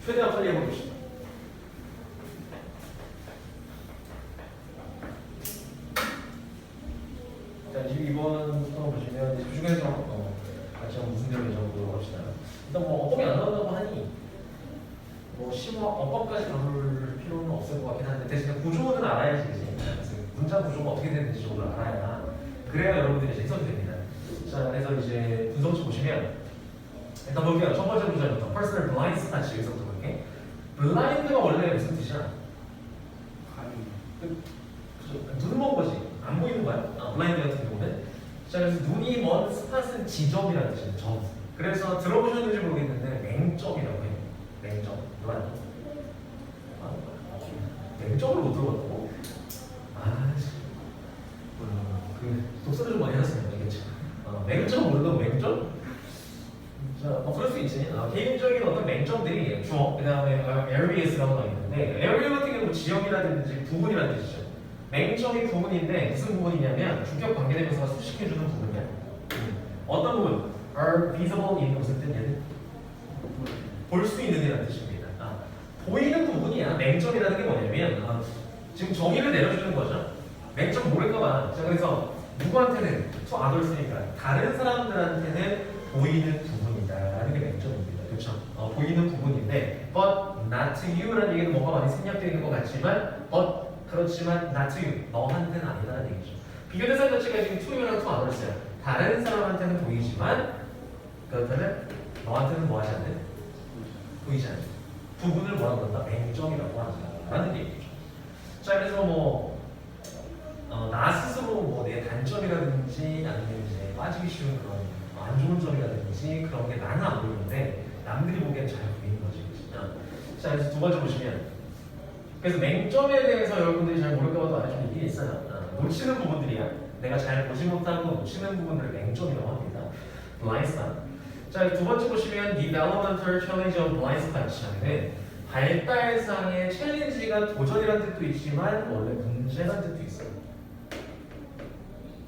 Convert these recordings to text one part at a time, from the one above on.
최대한 빨리 해보겠습니다. 자, 22번부터 보시면 그 중에서 같이 한번 무슨 내용인지 한번 보도록 합시다. 일단 뭐 어법이 안 나온다고 하니 뭐 심화 어법까지 다룰 필요는 없을 것 같긴 한데 대신에 구조는 알아야지 이제 문장 구조가 어떻게 되는지 정도를 알아야 그래야 여러분들이 이제 해석이 됩니다. 자, 그래서 이제 분석지 보시면 일단 볼게요. 첫 번째 문장부터 personal blind spot 여기서부터 볼게. blind가 원래 무슨 뜻이야? 눈 먼 거지. 안 보이는 거야. 블라인드 같은 경우는. 자, 그래서 눈이 먼 스팟은 지점이라는 뜻이에요. 점. 그래서 들어보셨는지 모르겠는데 맹점이라고 해요. 맹점. 블라인드. 맹점을 못 들어봤다고? 그 독서를 좀 많이 했으면 알겠죠. 맹점 모르는 맹점? 자, 그럴 수 있지. 개인적인 어떤 맹점들이 주어, 그 다음에 areas라고 나와 있는데 area 같은 경우 지역이라든지 부분이라는 뜻이죠. 맹점이 부분인데 무슨 부분이냐면 주격 관계대명사가 수식해주는 부분이야. 어떤 부분? are visible in 무슨 뜻이냐면 볼 수 있는 이라는 뜻입니다. 보이는 부분이야. 맹점이라는 게 뭐냐면 지금 정의를 내려주는 거죠. 맹점 모를까봐. 자, 그래서 누구한테는 to others니까 다른 사람들한테는 보이는 부분이다라는 게 맹점입니다. 그렇죠? 보이는 부분인데 but not to you라는 얘기는 뭔가 많이 생략되어 있는 것 같지만 but 그렇지만 not to you 너한테는 아니다라는 얘기죠. 비교대상 자체가 지금 to you랑 to others야. 다른 사람한테는 보이지만 그렇다면 너한테는 뭐하지 않는? 보이지 않는 부분을 뭐라고 한다? 맹점이라고 한다라는 얘기죠. 자, 그래서 나 스스로 내 단점이라든지 아니면 이제 빠지기 쉬운 그런 안 좋은 점이라든지 그런 게 나는 안 보이는데 남들이 보기엔 잘 보이는 거지. 자, 그래서 두 번째 보시면 그래서 맹점에 대해서 여러분들이 잘 모를까 봐도 알려준 얘기 있어요. 놓치는 부분들이야. 내가 잘 보지 못하고 놓치는 부분들을 맹점이라고 합니다. blind spot. 자, 두 번째 보시면 developmental challenge of blind spot이라는 발달상의 챌린지가 도전이라는 뜻도 있지만 원래 문제라는 뜻도 있어요.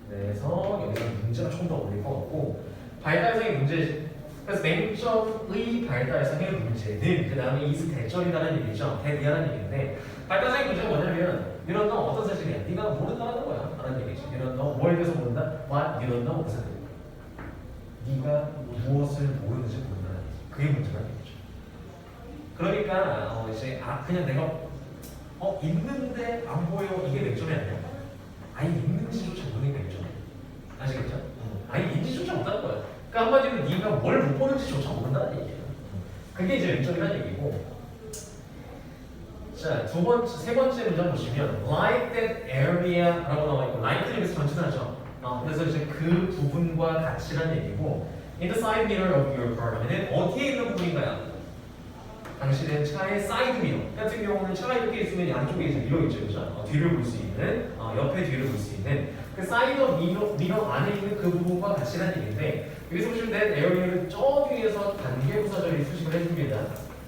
그래서 여기서는 문제가 좀 더 어울릴 것 같고 발달상의 문제지. 그래서 맹점의 발달상의 문제는 그 다음에 is 대절이라는 얘기죠. 대비하라는 얘기인데 발달상의 문제가 뭐냐면 이런 건 어떤 사실이야? 네가 모른다는 거야 라는 얘기지. 이런 건 뭐에 대해서 모른다? What you don't know 무슨 네가 무엇을 모르는지 모른다는 얘기지. 그게 문제라는 얘기죠. 그러니까 이제 그냥 내가 있는데 안 보여 이게 맹점이 아니야. 아예 있는지조차 모르는 게 맹점이야. 아시겠죠? 아예 있는지조차 못하는 거야. 그러니까 한마디로 네가 뭘 못 보는지조차 모른다는 얘기예요. 그게 이제 맹점이라는 얘기고. 자, 세 번째 문장 보시면 like that area라고 나와 있고 like는 여기서 전치사죠. 그래서 이제 그 부분과 같이라는 얘기고 in the side mirror of your car 하면은 어디에 있는 부분인가요? 당신의 차의 사이드 미러 같은 경우는 차가 이렇게 있으면 양쪽에 이제 미러 있죠, 그죠? 뒤를 볼 수 있는, 옆에 뒤를 볼 수 있는 그 사이드 미러 안에 있는 그 부분과 같이라는 얘기인데 여기서 보시면 that area를 저 뒤에서 단계부사절이 수식을 해줍니다.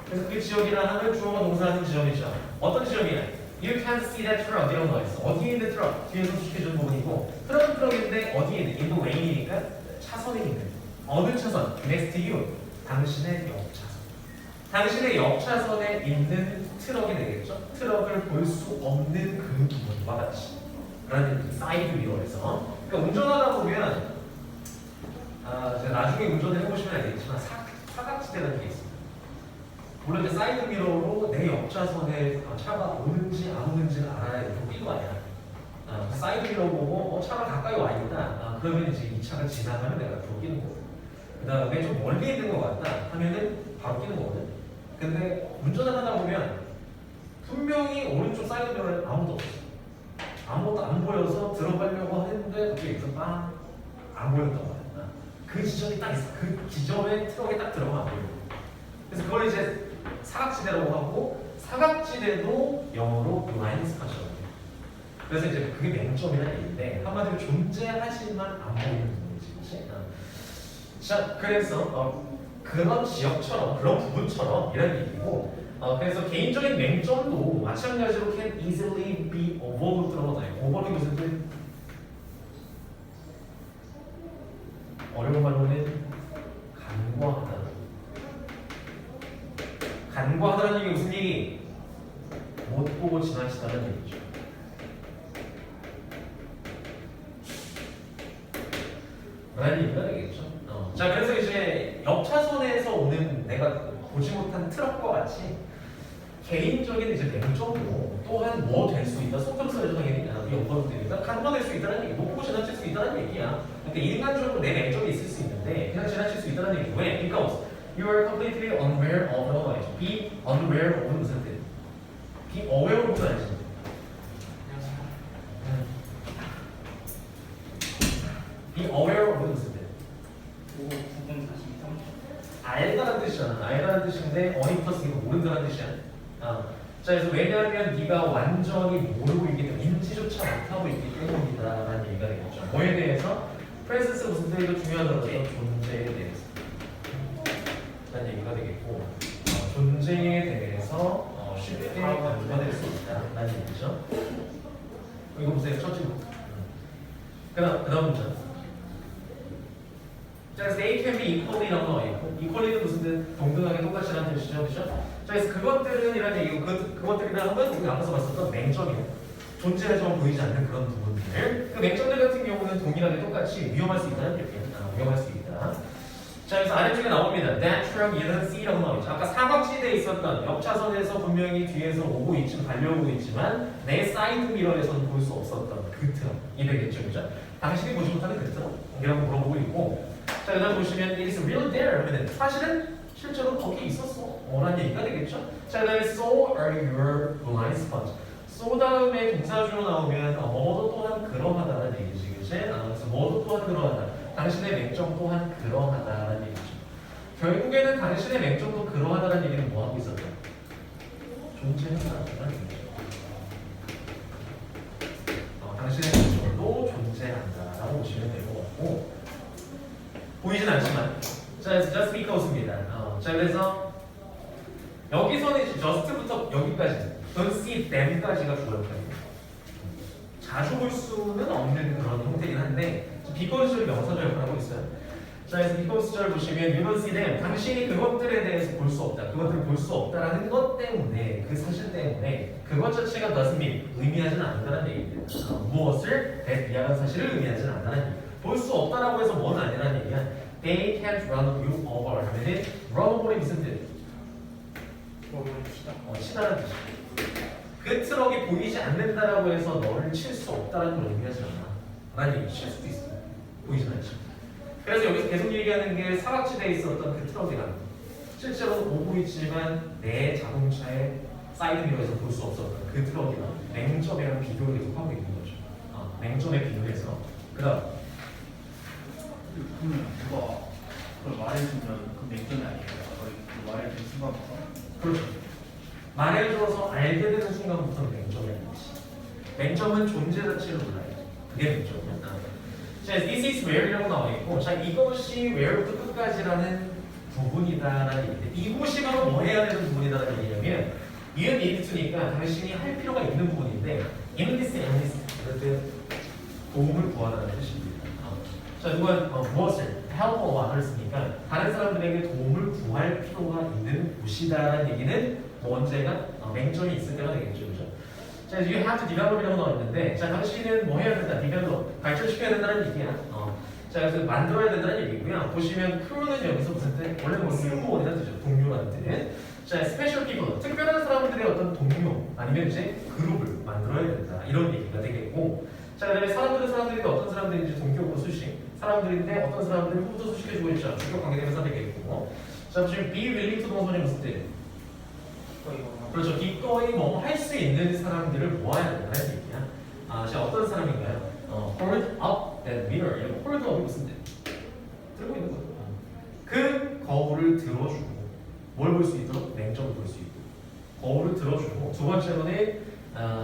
그래서 그 지역이라 하면 주어가 동사하는 지점이죠. 어떤 지점이야? You can't see that truck 이라고 나와 있어. 어디에 있는 트럭? 뒤에서 수식해주는 부분이고 트럭은 트럭인데 어디에 있는? in the lane이니까 차선에 있는 어느 차선? next to you 당신의 옆차선. 당신의 옆차선에 있는 트럭이 되겠죠? 트럭을 볼 수 없는 그 부분과 같이 라는 사이드 미러에서 그러니까 운전하다 보면 제가 나중에 운전을 해보시면 알겠지만 사각지대라는 게 있습니다. 물론 이제 사이드 미러로 내 옆차선에 차가 오는지 안 오는지를 알아야 이렇게 뛸 거 아니야. 사이드 미러 보고 차가 가까이 와 있다. 그러면 이제 이 차가 지나가면 내가 앞으로 끼는 거고. 그 다음에 좀 멀리 있는 것 같다 하면은 바로 끼는 거거든. 근데 운전을 하다 보면 분명히 오른쪽 사이드 미러에 아무도 없어. 아무것도 안 보여서 들어가려고 했는데 갑자기 여기서 빵 안 보였단 말이야. 그 지점이 딱 있어. 그 지점에 트럭이 딱 들어가면 안 보여. 그래서 그걸 이제 사각지대라고 하고 사각지대도 영어로 blind spot이라고 해요. 그래서 이제 그게 맹점이라는 얘기인데 한마디로 존재하지만 안 보이는 부분이지. 자, 그래서 그런 지역처럼 그런 부분처럼 이런 얘기고 그래서 개인적인 맹점도 마찬가지로 can easily be overlooked라고 나와요. overlook이 무슨 뜻? 어려운 말로는 간과하다. 간과하다는 얘기 무슨 얘기? 못 보고 지나치다는 얘기죠. 라는 얘기가 되겠죠. 자, 그래서 이제 옆 차선에서 오는 내가 보지 못한 트럭과 같이 개인적인 이제 맹점으로 또한 뭐 될 수 있다. 속담설에서 당연히 우리 연관도 되니까 간과될 수 있다는 얘기, 못 보고 지나칠 수 있다는 얘기야. 근데 인간적으로 내 맹점이 있을 수 있는데 그냥 지나칠 수 있다는 얘기. 왜? Because you are completely unaware of knowledge. Be unaware of 무슨 뜻? Be aware of는 아니지. Be aware of 무슨 뜻? 9분 43초. 알다는 뜻이잖아. 알다는 뜻인데 어니 플러스 이거 모른다는 뜻이야. 자, 그래서 왜냐하면 네가 완전히 모르고 있기 때문에 인지조차 못하고 있기 때문이다라는 얘기가 되겠죠. 뭐에 대해서? 프레센스 무슨 뜻이 중요하더라도 존재에 대해서 라는 얘기가 되겠고 존재에 대해서 쉽게 간과될 수 있다라는 얘기죠. 이거 보세요. 첫 질문. 그다음 문제. 자, 그래서 A can be equally라고 나와 있고 equally는 무슨 뜻? 동등하게 똑같이라는 뜻이죠, 그렇죠? 자, 그래서 그것들은이라는 얘기고 그것들이라 하면 우리가 앞서 봤었던 맹점이에요. 존재하지만 보이지 않는 그런 부분들. 그 맹점들 같은 경우는 동일하게 똑같이 위험할 수 있다는 얘기예요. 위험할 수 있다. 자, 그래서 아래쪽에 나옵니다. That truck isn't C라고 나오죠. 아까 사각지대에 있었던 옆 차선에서 분명히 뒤에서 오고 있지만 달려오고 있지만 내 사이드 미러에서는 볼 수 없었던 그 트럭이 되겠죠, 그죠? 당신이 보지 못하는 그 트럭이라고 물어보고 있고. 자, 그다음 보시면 it is real there 하면 사실은 실제로 거기 있었어 라는 얘기가 되겠죠. 자, 그다음에 so are your blind spots. so 다음에 동사주로 나오면 뭐도 또한 그러하다라는 얘기지, 그치? 그래서 뭐도 또한 그러하다. 당신의 맹점 또한 그러하다라는 얘기죠. 결국에는 당신의 맹점도 그러하다라는 얘기는 뭐 하고 있었죠? 존재한다라는 얘기죠. 당신의 맹점도 존재한다라고 보시면 될 것 같고. 보이진 않지만 자, just because입니다. 자, 그래서 여기서는 이제 just부터 여기까지 don't see them까지가 주어 역할이에요. 자주 볼 수는 없는 그런 형태긴 한데 because를 명사절 역할을 하고 있어요. 자, 그래서 because절 보시면 you don't see them. 당신이 그것들에 대해서 볼 수 없다. 그것들을 볼 수 없다라는 것 때문에 그 사실 때문에 그것 자체가 doesn't mean 의미하지는 않는다는 얘기입니다. 무엇을 대비하는 사실을 의미하지는 않는다는 얘기. 볼 수 없다라고 해서 뭐는 아니라는 얘기야. They can't run you over 하면은 run over이 무슨 뜻? 치다라는 뜻이야. 그 트럭이 보이지 않는다라고 해서 너를 칠 수 없다라는 걸 의미하지 않아. 라는 얘기 칠 수도 있어. 보이진 않지. 그래서 여기서 계속 얘기하는 게 사각지대에 있었던 그 트럭이라는 거. 실제로는 오고 있지만 내 자동차의 사이드 미러에서 볼 수 없었던 그 트럭이랑 맹점이랑 비교를 계속 하고 있는 거죠. 맹점에 비교해서. 그 다음 그러면 누가 그걸 말해주면 그 맹점이 아니에요. 그 말해준 순간부터. 그렇죠. 말해줘서 알게 되는 순간부터는 맹점이 아니지. 맹점은 존재 자체를 몰라야지. 그게 맹점이야. 자, this is where이라고 나와 있고, 자, 이것이 where부터 끝까지라는 부분이다라는 얘기인데, 이곳이 바로 뭐 해야 되는 부분이다라는 얘기냐면, 이은 need to니까 당신이 할 필요가 있는 부분인데, in this and this, 그럴 도움을 구하라는 뜻입니다. 자, 누가 무엇을 help others니까 다른 사람들에게 도움을 구할 필요가 있는 곳이다라는 얘기는 언제가 맹점이 있을 때가 되겠죠, 그죠? 자, you have to develop이라고 나와 있는데, 자, 당신은 뭐 해야 된다? develop, 발전시켜야 된다는 얘기야. 자, 그래서 만들어야 된다는 얘기고요. 보시면 crew는 여기서 무슨 뜻? 원래 뭐 승무원이라는 뜻이죠, 동료라는 뜻. 자, special people, 특별한 사람들의 어떤 동료 아니면 이제 그룹을 만들어야 된다 이런 얘기가 되겠고. 자, 그다음에 사람들인데 어떤 사람들인지 동격으로 수식, 사람들인데 어떤 사람들을 후보도 수식해주고 있죠. 주격 관계대명사 되겠고. 자, 보시면 be willing to 동선이 무슨 뜻? 그렇죠. 기꺼이 뭐 할 수 있는 사람들을 모아야 된다는 얘기야. 자, 어떤 사람인가요? hold up that mirror. hold up이 무슨 뜻? 들고 있는 거죠. 그 거울을 들어주고 뭘 볼 수 있도록? 맹점을 볼 수 있도록 거울을 들어주고. 두 번째로는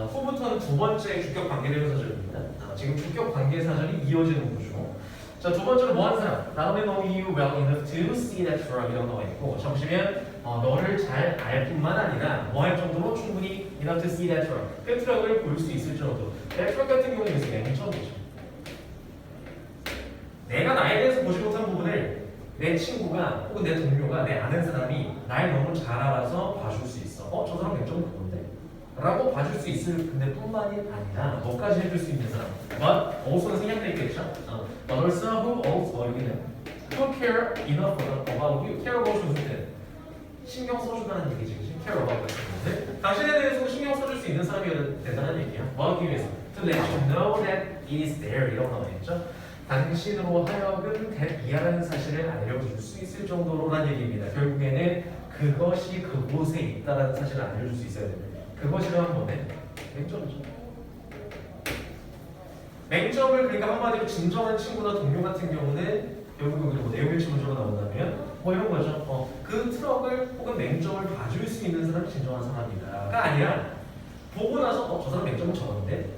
후부터는 두 번째 주격 관계대명사절입니다. 지금 주격 관계사절이 이어지는 거죠. 자, 두 번째로 뭐 하는 사람? 다음에 know you well enough to see that truck 이라고 나와 있고, 자, 보시면 너를 잘 알 뿐만 아니라 뭐 할 정도로 충분히 enough to see that truck, 그 트럭을 볼 수 있을 정도. that truck 같은 경우는 여기서 맹점이죠. 내가 나에 대해서 보지 못한 부분을 내 친구가 혹은 내 동료가 내 아는 사람이 날 너무 잘 알아서 봐줄 수 있어. 저 사람 맹점 그건데? 라고 봐줄 수 있을 근데 뿐만이 아니라 뭐까지 해줄 수 있는 사람. But also는 생략돼 있겠죠? But also who also 여기는 who care enough about you. care about you 무슨 뜻? 신경 써주다는 얘기지, 그치? care about 같은 건데 당신에 대해서 신경 써줄 수 있는 사람이 된다는 얘기야. 뭐 하기 위해서? To let you know that it is there 이라고 나와있죠. 당신으로 하여금 이하라는 사실을 알려줄 수 있을 정도로란 얘기입니다. 결국에는 그것이 그곳에 있다라는 사실을 알려줄 수 있어야 됩니다. 그것이라는 뭐네? 맹점이죠. 맹점을 그러니까 한마디로 진정한 친구나 동료 같은 경우는 결국은 뭐 내용일치 문제로 나온다면 뭐 이런 거죠. 그 트럭을 혹은 맹점을 봐줄 수 있는 사람이 진정한 사람이다가 아니라 보고 나서 저 사람 맹점을 적었는데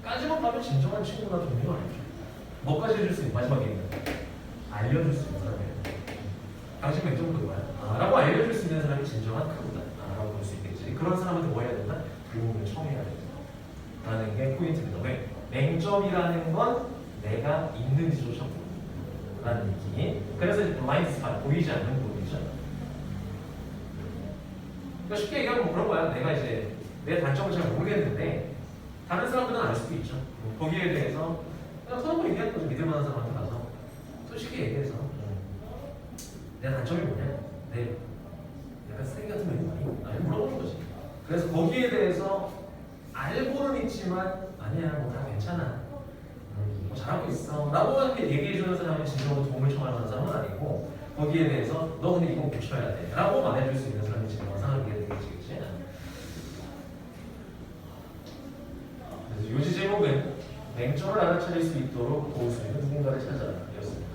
까지만 봐도 진정한 친구나 동료가 아니죠. 뭐까지 해줄 수 있는 마지막에 있는 알려줄 수 있는 사람이에요. 당신 맹점은 그거야. 라고 알려줄 수 있는 사람이 진정한 크구나. 라고 볼 수 있겠지. 그런 사람한테 뭐 해야 된다? 도움을 청해야 된다. 라는 게 포인트입니다. 왜? 맹점이라는 건 내가 있는지조차 모른다는 얘기. 그래서 블라인드 스팟, 보이지 않는 부분이죠. 그러니까 쉽게 얘기하면 뭐 그런 거야. 내가 이제 내 단점을 잘 모르겠는데 다른 사람들은 알 수도 있죠. 거기에 대해서 그냥 서로 얘기하는 거죠. 믿을 만한 사람한테 가서 솔직히 얘기해서 내 단점이 뭐냐? 내 약간 쓰레기 같은 면이 많이 물어보는 거지. 그래서 거기에 대해서 알고는 있지만 아니야 뭐 다 괜찮아 뭐 잘하고 있어 라고 이렇게 얘기해주는 사람은 진정으로 도움을 청할 만한 사람은 아니고 거기에 대해서 너 근데 이거 고쳐야 돼 라고 말해줄 수 있는 사람이 진정한 상황이게 되겠지. 그래서 요지 제목은 맹점을 알아차릴 수 있도록 도울 수 있는 누군가를 찾아라 였습니다.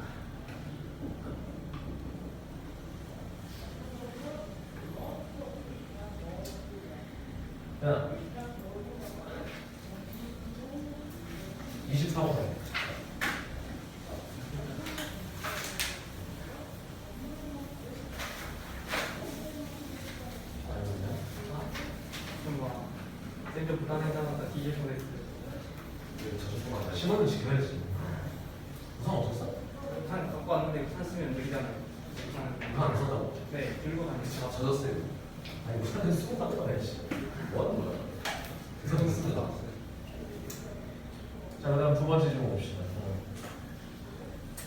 자, 24번. 쌤도 부담해서 뒤질 뻔했어요. 신호는 지켜야지. 우산 없었어? 우산 갖고 왔는데 우산 쓰면 느리잖아요. 우산 안 썼다고? 네, 들고 다니죠. 다 젖었어요. 아니 우산은 쓰고 갔다 와야지. 뭐 하는 거야? 우산 쓰고 가. 자, 그다음 두 번째 질문 봅시다.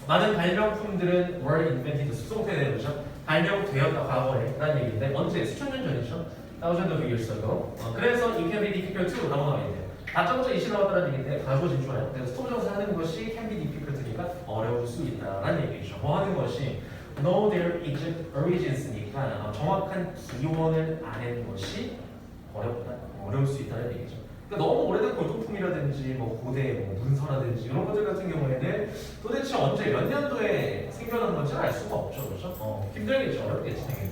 많은 발명품들은 were invented 수동태되죠. 발명되었다 과거에 라는 얘기인데 언제? 수천 년 전이죠. thousands of years ago. 그래서 it can be difficult to 라고 나와 있네요. 다짜고짜 이시 나왔다는 얘기인데 가주어 진주와요. 그래서 스톱정사 하는 것이 can be difficult니까 어려울 수 있다라는 얘기죠. 뭐 하는 것이 know their origins니까 정확한 기원을 아는 것이 어렵다, 어려울 수 있다는 얘기죠. 그러니까 너무 오래된 골동품이라든지 뭐 고대 뭐 문서라든지 이런 것들 같은 경우에는 도대체 언제 몇 년도에 생겨난 건지 알 수가 없죠, 그렇죠? 힘들겠죠, 어렵겠지 당연히.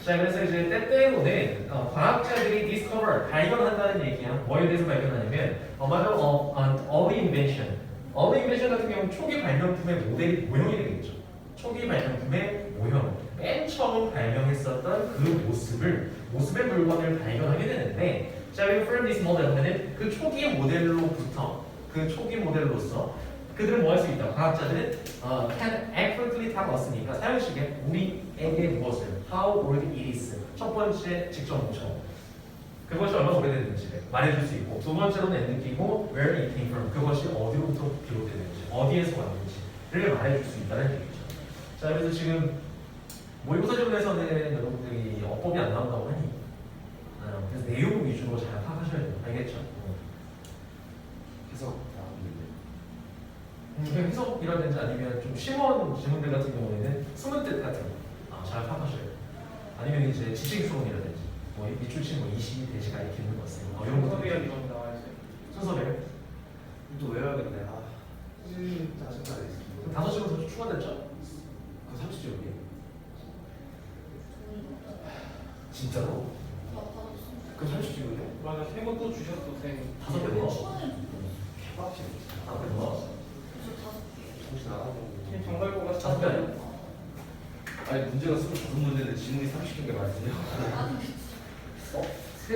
자, 그래서 이제 때때로는 과학자들이 discover 발견한다는 얘기야. 뭐에 대해서 발견하냐면 matter of an early invention. early invention 같은 경우는 초기 발명품의 모델이 모형이 되겠죠. 초기 발명품의 모형. 맨 처음 발명했었던 그 모습의 물건을 발견하게 되는데, 자, 여기 from this model 하면은 그 초기 모델로부터 그 초기 모델로서 그들은 뭐 할 수 있다? 과학자들은 can accurately tell us으니까 사용식에 우리에게 무엇을 how old it is 첫 번째 직접 뭉쳐 그것이 얼마나 오래됐는지를 말해줄 수 있고 두 번째로는 엔드키고 where it came from 그것이 어디로부터 비롯됐는지 어디에서 왔는지를 말해줄 수 있다는 얘기죠. 자, 그래서 지금 모의고사 질문에서는 여러분들이 어법이 안 나온다고 하니 그래서 내용 위주로 잘 파악하셔야 돼요. 알겠죠? 해석 해석이라든지 아니면 좀 심오한 질문들 같은 경우에는 숨은 뜻 같은 거 잘 파악하셔야 돼요. 아니면 이제 지식 수론이라든지 뭐 미출신 뭐 이시 대시가 이렇게 있는 것들 이런 것들 수업이랑 이런 거 나와 있어요. 순서대로 또 외워야겠네. 짜증나네. 그럼 5시간 더 추가됐죠? 그 30초 여기 진짜로? 그 30초요? 맞아, 세고 또 주셨어, 쌤. 5배 더? 개빡치. 아, 그래 더? 정신 나가고. 정갈고가 5배 아니야? 아니 문제가 25문제인데 질문이 30개인 게 말이야. 세?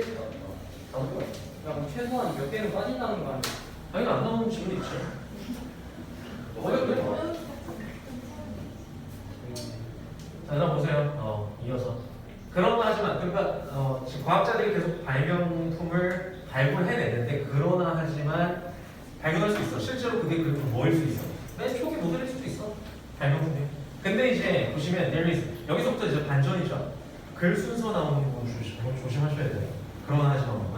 5배? 야, 그럼 최소한 몇 개는 빠진다는 거 아니야? 아니 안 나오는 질문 있죠? 어렵네. 자, 일단 보세요. 이어서. 그런 하지만 그러니까 지금 과학자들이 계속 발명품을 발굴해내는데 그러나 하지만 발견할 수 있어. 실제로 그게 그 뭐일 수 있어. 맨 초기 모델일 수도 있어. 발명품이. 근데 이제 보시면 there is 여기서부터 이제 반전이죠. 글 순서 나오는 거 조심하셔야 돼요. 그러나 하지만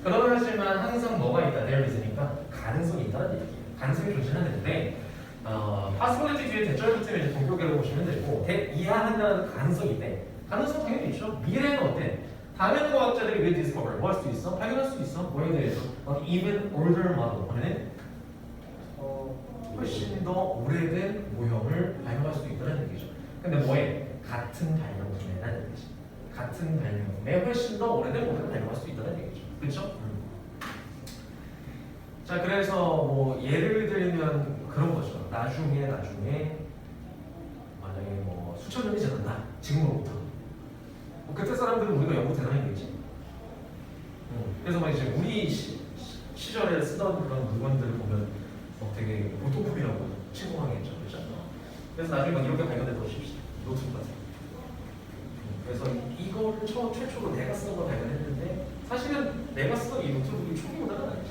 그러나 하지만 항상 뭐가 있다. there is니까 가능성이 있다는 얘기예요. 가능성이 존재하는데 possibility 뒤에 대절 붙으면 이제 동격이라고 보시면 되고 이해한다는 가능성이 있대. 가능성 당연히 있죠. 미래는 어때? 다른 과학자들이 왜 discover? 뭐 할 수 있어? 발견할 수 있어. 뭐에 대해서? even older model 하면은 훨씬 더 오래된 모형을 발명할 수도 있다는 얘기죠. 근데 뭐에? 같은 발명품이라는 얘기죠. 같은 발명품에 훨씬 더 오래된 모형을 발명할 수도 있다는 얘기죠. 그렇죠? 자, 그래서 뭐 예를 들면 그런 거죠. 나중에 만약에 뭐 수천 년이 지났다. 지금으로부터. 그때 사람들은 우리가 연구 대단했겠지. 그래서 막 이제 우리 시절에 쓰던 그런 물건들을 보면 되게 보통품이라고 칭송하겠죠. 그렇죠? 그래서 나중에 막 이렇게 발견해서 칩시다. 노트북 같은 거. 그래서 이거를 최초로 내가 쓰는 걸 발견했는데 사실은 내가 쓰던 이 노트북이 초기 모델은 아니지.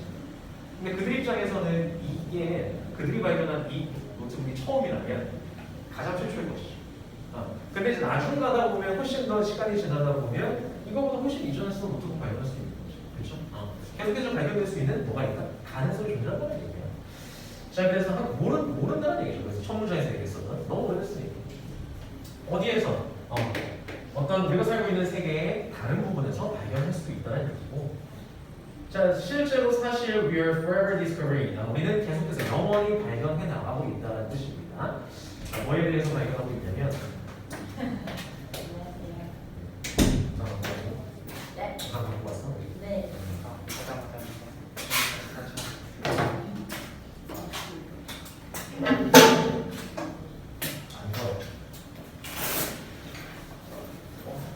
근데 그들 입장에서는 이게 그들이 발견한 이 노트북이 처음이라면 가장 최초인 것이죠. 근데 이제 나중 가다 보면 훨씬 더 시간이 지나다 보면 이거보다 훨씬 이전에 쓰던 노트북 발견할 수 있는 거죠. 그렇죠? 계속해서 발견될 수 있는 뭐가 있다? 가능성이 존재한다는 얘기예요. 자, 그래서 모른다는 얘기죠. 그래서 첫 문장에서 얘기했었던 너무 오래됐으니까 어디에서 어떤 우리가 살고 있는 세계의 다른 부분에서 발견할 수도 있다는 얘기고. 자, 실제로 사실 we are forever discovering. 우리는 계속해서 영원히 발견해 나가고 있다는 뜻입니다. 자, 뭐에 대해서 발견하고 있냐면 네. 갖고 왔어? 네.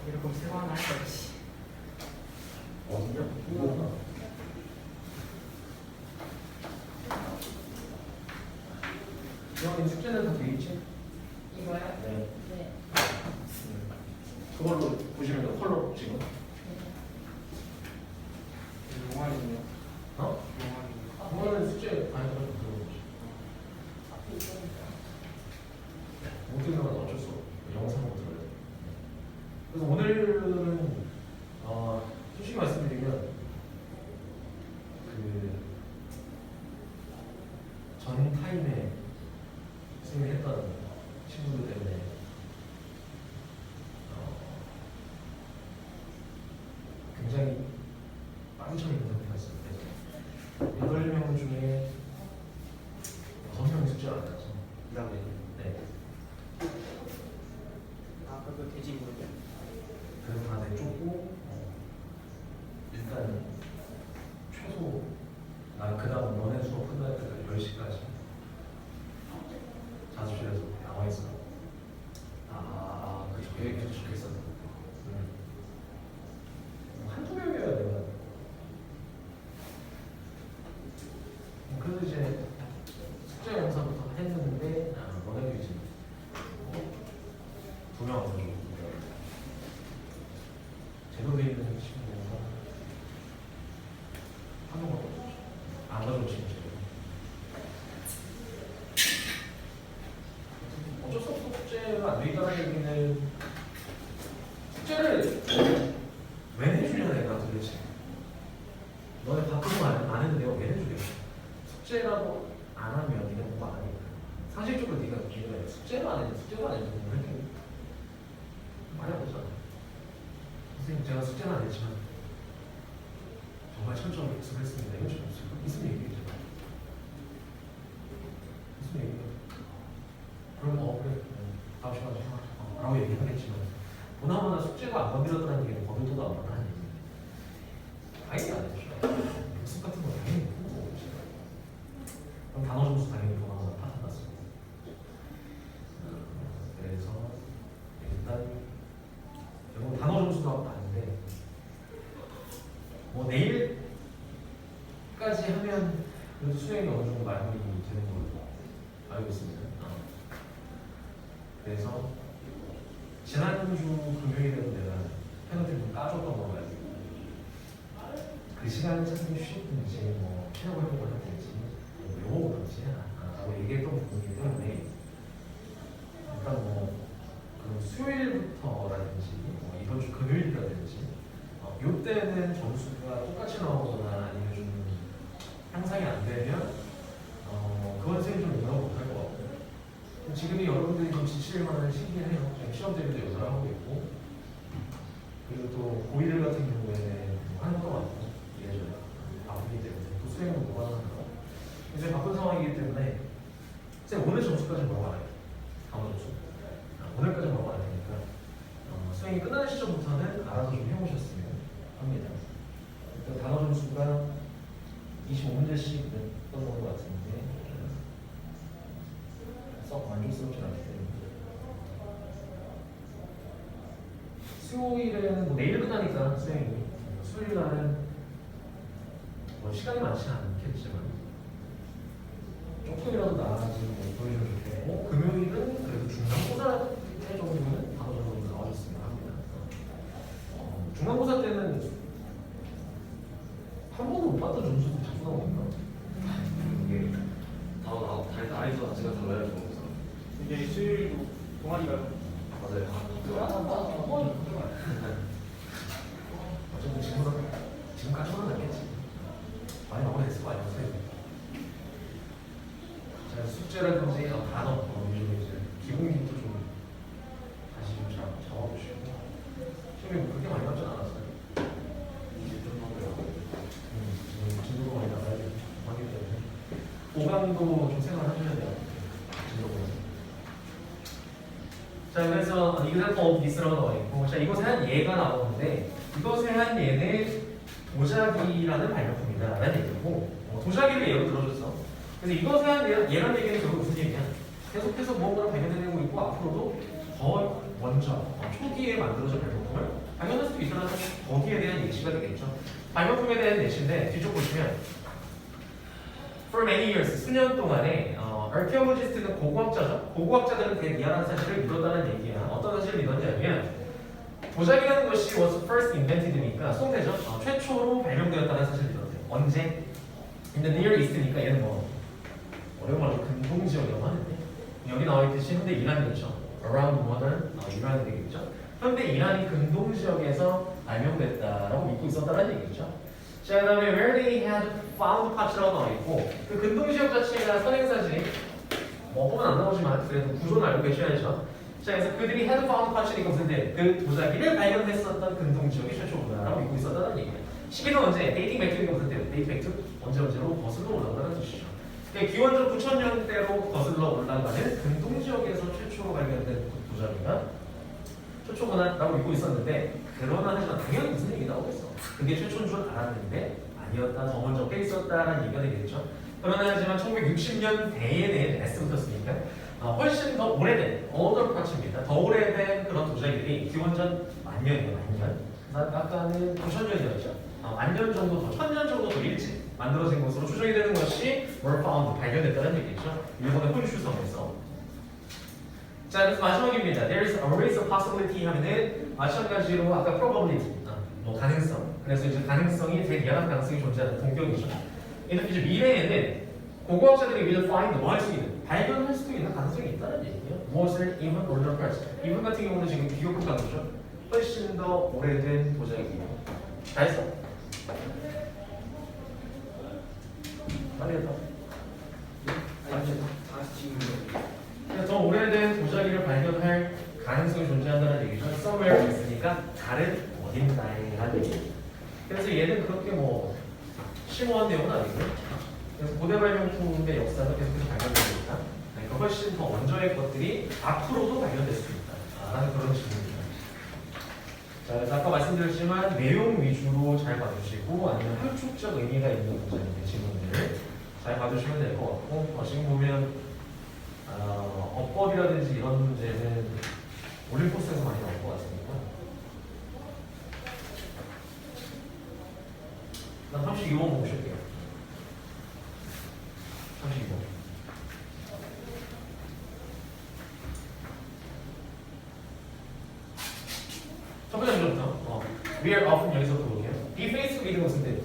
이렇게 세고 하나 할 거지. 어디냐? 이거구나. 이거는 숙제는 다 돼 있지? 이거요? 네. 네. 그걸로 보시면 돼. 컬러 지금. 용환이요. 어? 용환이. 그거는 숙제 많이 들어서 들어보시. 앞에 있으니까. 못 들으면 어쩔 수 없어. 영상으로 들어야 돼. 그래서 오늘은 솔직히 말씀드리면 전 타임에 승리했던 친구들 때문에 굉장히 빵처럼 있는 상태가 있었는데 8명 중에 6명이 숙제를 안 해서 1학년이 네. 아까 그 돼지 물이요. 그래서 다들 쫓고 일단 최소 난 그 다음 너네 수업 끝날 때까지 10시까지 자습실에서 나와 있어. 그쵸. 계획 계속 적혀있었어. 한두 명이어야 내가. 그래서 이제 숙제 영상부터 했는데 너네도 이제 2명 안 가지고 제대로 돼 있는 친구가 한 명밖에 없었죠. 안 가져온 친구 제대로. 어쩔 수 없어. 숙제가 안 돼 있다는 얘기는 숙제를 왜 해주냐 내가 도대체. 너네 바쁘고 안 했는데 내가 왜 해주겠어. 숙제라고 안 하면 네가 공부 안 하니까. 상식적으로 네가 느끼는 숙제가 안 했는데 숙제가 안 했는데 왜 이렇게 많이 하잖아. 선생님 제가 숙제는 안 했지만 정말 철저하게 복습했습니다. 이건 좀 없을까? 무슨 얘기죠? 무슨 얘기야? 그럼 그래 다음 시간에 라고 얘기하겠지만 보나마나 숙제가 안 건드렸다는 얘기는 건들도도 안 만하는 얘기예요. 당연히 안 해주죠. 복습 같은 건 당연히 못 먹었지. 그럼 단어 점수 당연히 보나마나 파탄 났습니다. 그래서 일단 여러분 단어 점수가 많은데 뭐 내일까지 하면 그래도 수행이 어느 정도 마무리 되는 걸로 알고 있습니다. 그래서 지난주 금요일에는 내가 페널티를 좀 까줬던 거 가지고 그 시간을 찾기 쉬웠든지 뭐 키라고 해보고 하든지 뭐 외워보든지 라고 얘기했던 부분이기 때문에 일단 뭐 그럼 수요일부터라든지 뭐 이번 주 금요일이라든지 이때는 점수가 똑같이 나오거나 아니면 좀 향상이 안 되면 그건 선생님 좀 용납 못할 것 같고 지금이 여러분들이 좀 지칠 만한 시기해요. 시험 대비도 여전히 하고 있고 그리고 또 고1 같은 경우에는 하는 것도 많고 예전에 아프기 때문에 또 수행은 무관하는 거 이제 바쁜 상황이기 때문에 선생님 오늘 점수까지 먹어야 해요. 다음 점수 오늘까지 먹어야 되니까 수행이 끝나는 시점부터는 알아서 좀 해보셨으면 합니다. 일단 단어 점수가 25문제씩 냈던 것 같은데 썩 만족스럽진 않기 때문에 수요일에는 뭐 내일 끝나니까 수행이 수요일 날은 뭐 시간이 많지 않겠지만 조금이라도 나아지는 뭐 보여주면 좋겠고 금요일은 그래도 중간고사 때 정도는 단어 정도 나와줬으면 합니다. 중간고사 때는 한 번도 못 봤던 점수도 자꾸 나오니까 이게 다 나이도 자체가 달라요, 점수가. 이제 수요일도 동아리가 맞아요. 어쨌든 지금까지는 않겠지. 많이 오래됐을 거 아니야, 선생님. 자, 숙제라든지 단어, 요즘 이제 기본기부터 좀 다시 좀 잡아보시고. 시험이 뭐 그렇게 많이 남진 않았어요. 이제 좀 넘어요. 지금 진도가 많이 나가야 하기 때문에. 보강도 좀 생각하셔야 돼요. 진도가. 자, 그래서 example of this라고 나와 있고, 자, 이것에 한 예가 나오는데, 이것에 한 예는 도자기라는 발명품이다 라는 얘기고, 도자기를 예로 들어줬어. 그래서 이것에 한 예라는 얘기는 결국 무슨 얘기야? 계속해서 무언가를 발견해내고 있고, 앞으로도 더 먼저, 초기에 만들어진 발명품을 발견할 수도 있어라는 거기에 대한 예시가 되겠죠. 발명품에 대한 예시인데, 뒤쪽 보시면, For many years, 수년 동안에 archaeologist는 고고학자죠. 고고학자들은 대미안한 사실을 믿었다는 얘기야. 어떤 사실을 믿었냐면 도자기라는 것이 was first invented니까 수동태죠. 최초로 발명되었다는 사실을 믿었대요. 언제? In the Near East니까 얘는 뭐 어려운 말로 근동 지역이라고 하는데 여기 나와 있듯이 현대 이란이죠. Around modern 이란 되겠죠. 현대 이란이 근동 지역에서 발명됐다라고 믿고 있었다는 얘기죠. 자, 그 다음에 where they had found parts라고 나와 있고 그 근동 지역 자체가 선행사지 뭐 보면 안 나오지만 그래도 구조는 알고 계셔야죠. 자, 그래서 그들이 had found parts니까 무슨 그 도자기를 발견했었던 근동 지역이 최초구나라고 믿고 있었다는 얘기예요. 시기는 언제? dating back니까 무슨 때요? date back to 언제로 거슬러 올라가는 뜻이죠. 그러니까 기원전 9,000년대로 거슬러 올라가는 근동 지역에서 최초로 발견된 도자기가 최초구나라고 믿고 있었는데 그러나 하지만 당연히 무슨 얘기 나오겠어. 그게 최초인 줄 알았는데 아니었다, 더 먼저 꽤 있었다라는 얘기가 되겠죠. 그러나 하지만 1960년대에 대해 S부터였으니까 훨씬 더 오래된 older parts입니다. 더 오래된 그런 도자기들이 기원전 만년이에요, 만년. 아까는 9,000년이었죠. 만년 정도 더, 1,000년 정도 더 일찍 만들어진 것으로 추정이 되는 것이 were found, 발견됐다는 얘기죠. 일본의 혼슈섬에서. 자, 그래서 마지막입니다. There is always a possibility 하면은 마찬가지로 아까 probability, 뭐 가능성. 그래서 이제 가능성이 대리한 가능성이 존재하는 동격이죠. 이렇게 이제 미래에는 고고학자들이 will find 뭐 할 수 있는, 발견할 수도 있는 가능성이 있다는 얘기예요. 무엇을 even older parts. 이분 같은 경우는 지금 비교급 강조죠. 훨씬 더 오래된 도자기예요. 다 했어? 빨리 했다. 더 오래된 도자기를 발견할 가능성이 존재한다는 얘기죠. somewhere 있으니까 다른 어딘가에 라는 얘기. 그래서 얘는 그렇게 뭐 심오한 내용은 아니고요. 그래서 고대 발명품의 역사가 계속해서 발견되니까 그러니까 훨씬 더 먼저의 것들이 앞으로도 발견될 수 있다 라는 그런 질문입니다. 자, 그래서 아까 말씀드렸지만 내용 위주로 잘 봐주시고 아니면 학축적 의미가 있는 문제인데 질문들을 잘 봐주시면 될 것 같고 지금 보면 어법이라든지 이런 문제는 올림포스에서 많이 나올 것 같으니까 난 32번 보고 싶게요. 32번. We are often 여기서부터 볼게요. Be faithful with 무슨 뜻?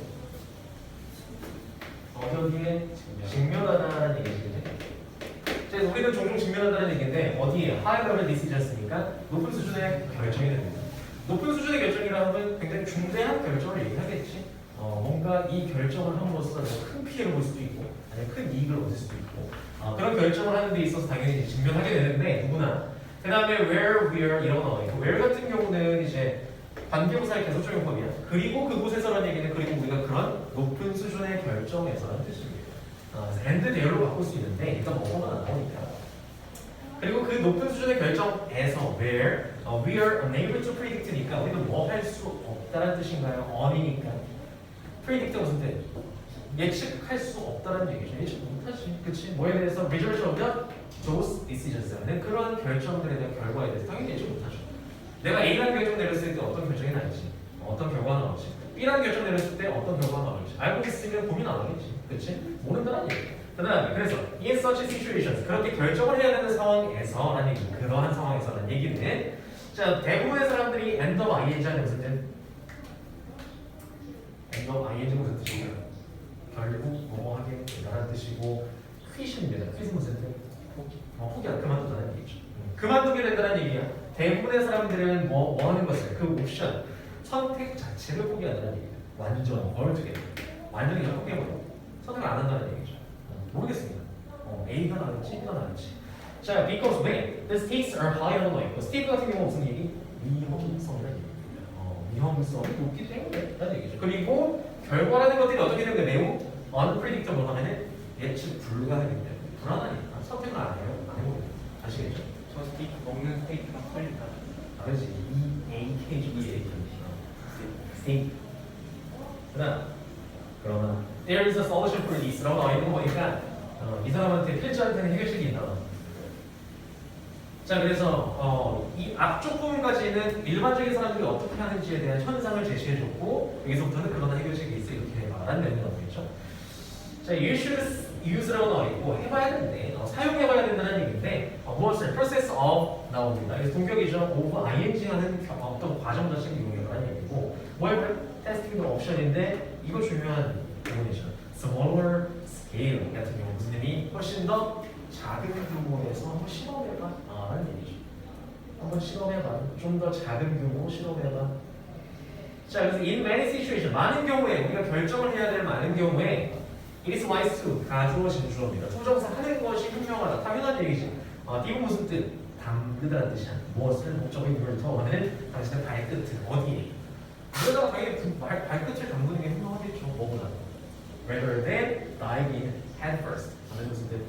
여기에 직면하다라는 얘기지, 그치? 우리는 종종 직면하다는 얘기인데 어디에? High level decisions,니까 높은 수준의 결정이 됩니다. 높은 수준의 결정이라 하면 굉장히 중대한 결정을 얘기하겠지. 뭔가 이 결정을 함으로써 큰 피해를 볼 수도 있고, 아니면 큰 이익을 얻을 수도 있고, 그런 결정을 하는 데 있어서 당연히 직면하게 되는데 누구나. 그 다음에 where, where 이런 거 나와요. where 같은 경우는 이제 관계부사의 계속적 용법이야. 그리고 그곳에서라는 얘기는 그리고 우리가 그런 높은 수준의 결정에서라는 뜻입니다. and there로 바꿀 수 있는데 일단 뭐가 안 나오니까. 그리고 그 높은 수준의 결정에서 where we are unable to predict니까 우리는 뭐 할 수 없다는 뜻인가요? on이니까. predict 무슨 뜻? 예측할 수 없다는 얘기죠. 예측 못하지. 그치? 뭐에 대해서 result of those decisions. 그런 결정들에 대한 결과에 대해서 당연히 예측 못하죠. 내가 A라는 결정 내렸을 때 어떤 결정이 나올지, 어떤 결과가 나올지, B라는 결정 내렸을 때 어떤 결과가 나올지 알고 있으면 고민 안 하겠지. 그치? 모른다는 얘기. 그 다음에 그래서 in such situations 그렇게 결정을 해야 되는 상황에서라는 얘기, 그러한 상황에서라는 얘기는 자 대부분의 사람들이 end of ing 하는 무슨 뜻? end of ing 무슨 뜻이에요? 결국 뭐뭐 하게 되다라는 뜻이고 quit입니다. quit은 무슨 뜻? 포기하다, 그만두다는 얘기죠. 그만두게 된다는 얘기야. 대부분의 사람들은 뭐 하는 것을 그 옵션 선택 자체를 포기한다는 얘기야. 완전히 altogether 완전히 그냥 포기해버려. 선택을 안 한다는 얘기죠. 모르겠습니다. A가 나을지 B가 나을지. 자, because when the stakes are high on life. 스테이크 같은 경우 무슨 얘기? 위험성이라는 얘기입니다. 위험성이 높기 때문에라는 얘기죠. 그리고 결과라는 것들이 어떻게 되면 매우 unpredictable 하면은 예측 불가능이기 때문에 불안하니까 선택을 안 해요. 안 해봅니다. 아시겠죠? 저 스테이크 먹는 스테이크랑 틀린다. 다르지. EAK죠. 스테이크. 그다음 그러면 there is a solution for this 라고 나와 있는 거 보니까 이 사람한테 필자한테는 해결책이 있나 봐. 자 그래서 이 앞쪽 부분까지는 일반적인 사람들이 어떻게 하는지에 대한 현상을 제시해줬고 여기서부터는 그러나 해결책이 있어 이렇게 말하는 내용이 나오겠죠. 자 you should use라고 나와 있고 해봐야 되는데 사용해봐야 된다는 얘기인데 무엇을 process of 나옵니다. 그래서 동격이죠. of ing 하는 어떤 과정 자체를 이용해라는 얘기고 뭘 테스팅도 옵션인데 이거 중요한 부분이죠. smaller scale 같은 경우 무슨 의미? 훨씬 더 작은 규모에서 한번 실험해봐 라는 얘기죠. 한번 실험해봐. 좀 더 작은 규모 실험해봐. 자 그래서 in many situation 많은 경우에 우리가 결정을 해야 될 많은 경우에 it is wise to 가주어진 주어입니다. 투정사 하는 것이 분명하다. 당연한 얘기지. 이건 무슨 뜻? 담그다는 뜻이야. 무엇을 목적인 더 하면 당신의 발끝을 어디에? 그러다가 당연히 발끝을 담그는 게 분명하겠죠. 뭐보다. Rather than dive in head first. 하는 무슨 뜻?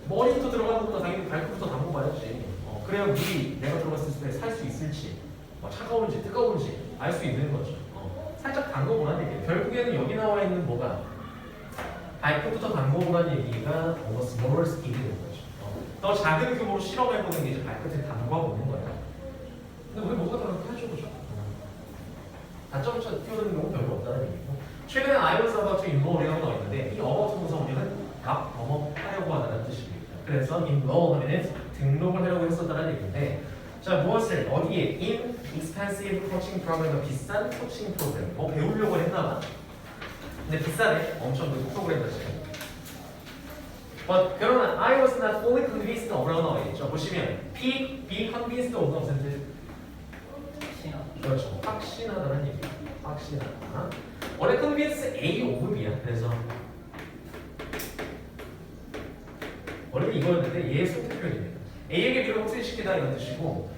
머리부터 들어가는 것보다 당연히 발끝부터 담궈봐야지. 그래야 물이 내가 들어갔을 때 살 수 있을지, 차가운지 뜨거운지 알 수 있는 거죠. 살짝 담궈보라는 얘기예요. 결국에는 여기 나와 있는 뭐가 발끝부터 담궈보라는 얘기가 smaller scale이 되는 거죠. 더 작은 규모로 실험해보는 게 이제 발끝에 담궈보는 거예요. 근데 우리 모두가 다 그렇게 하죠, 그죠? 다점차 뛰어드는 경우 별로 없다는 얘기고 최근에 I was about to enroll이라고 나와 있는데 이 about 부사 우리는 막 넘어가려고 하다는 뜻입니다. 그래서 enroll 하면은 등록을 하려고 했었다는 얘기인데 자 무엇을 어디에 in expensive coaching program 비싼 코칭 프로그램 배우려고 했나봐. 근데 비싸네. 엄청 그 프로그램 자체가. But 그러나 I was not fully convinced of라고 나와 있죠. 보시면 be convinced of가 무슨 뜻? 그렇죠. 확신하다는 얘기. 확신하다. 원래 convince A of B야. 그래서 원래는 이거였는데 얘의 수동 표현입니다. A에게 B를 확신시키다 이런 뜻이고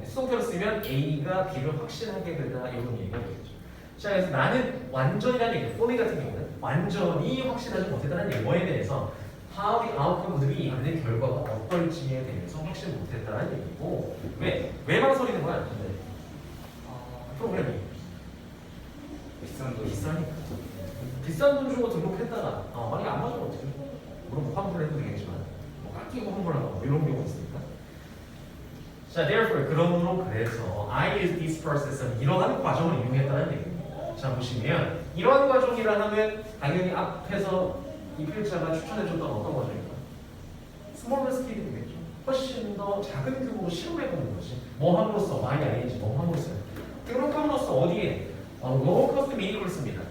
수동태로 쓰면 A가 B를 확신하게 되다 이런 얘기가 되겠죠. 자, 그래서 나는 완전이라는 얘기, fully 같은 경우는 완전히 확신하지 못했다는 얘기, 뭐에 대해서 how the outcome would be 하는 결과가 어떨지에 대해서 확신 못했다는 얘기고 왜 망설이는 거야? 근데 프로그램이 비싼 돈. 비싸니까 비싼 돈 주고 등록했다가 만약에 안 맞으면 어떻게 물론 환불을 해도 되겠지만 깎이고 환불하고 이런 경우 있으니까 자, therefore 그러므로 그래서 I use this process는 이러한 과정을 이용했다는 얘기입니다. 자 보시면 이러한 과정이라 하면 당연히 앞에서 이 필자가 추천해줬던 어떤 과정일까? 스몰러 스케일이겠죠. 훨씬 더 작은 규모로 실험해보는 것이 뭐 함으로써 많이 알겠지 뭐 함으로써 등록함으로써 어디 low cost 미니 코스입니다.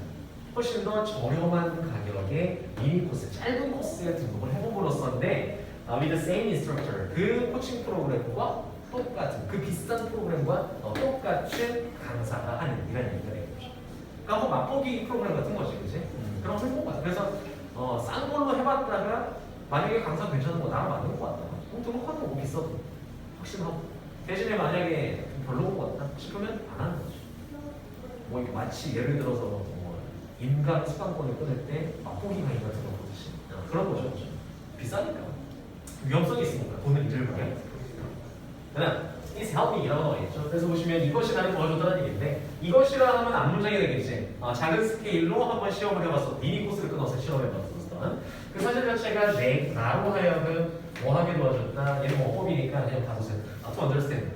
훨씬 더 저렴한 가격의 미니 코스, 짧은 코스에 등록을 해봄으로써인데 with the same instructor, 그 코칭 프로그램과 똑같은, 그 비싼 프로그램과 똑같은 강사가 하는 이런 얘기가 되는 거죠. 그러니까 한번 맛보기 프로그램 같은 거지, 그치? 그런 거 해본 거 같아. 그래서 싼 걸로 해봤다가 만약에 강사 괜찮은 거 나랑 맞는 거 같다. 그럼 등록하는 거 뭐 비싸도 확신하고. 대신에 만약에 별로인 거 같다 싶으면 안 하는 거지. 뭐 이렇게 마치 예를 들어서 인간 수강권을 끊을 때 맛보기 강의 같은 거 보듯이 그런 거죠, 그죠? 비싸니까 위험성이 있으니까 돈을 잃을 바에. 그다음 is helping이라고 나와있죠. 그래서 보시면 이것이 나를 도와줬다는 얘기인데 이것이라 하면 앞문장이 되겠지. 작은 스케일로 한번 시험을 해봤어. 미니 코스를 끊어서 시험해봤어. 그 사실 자체가 나로 하여금 뭐 하게 도와줬다. 얘는 뭐 호흡이니까 그냥 다 보세요. to understand.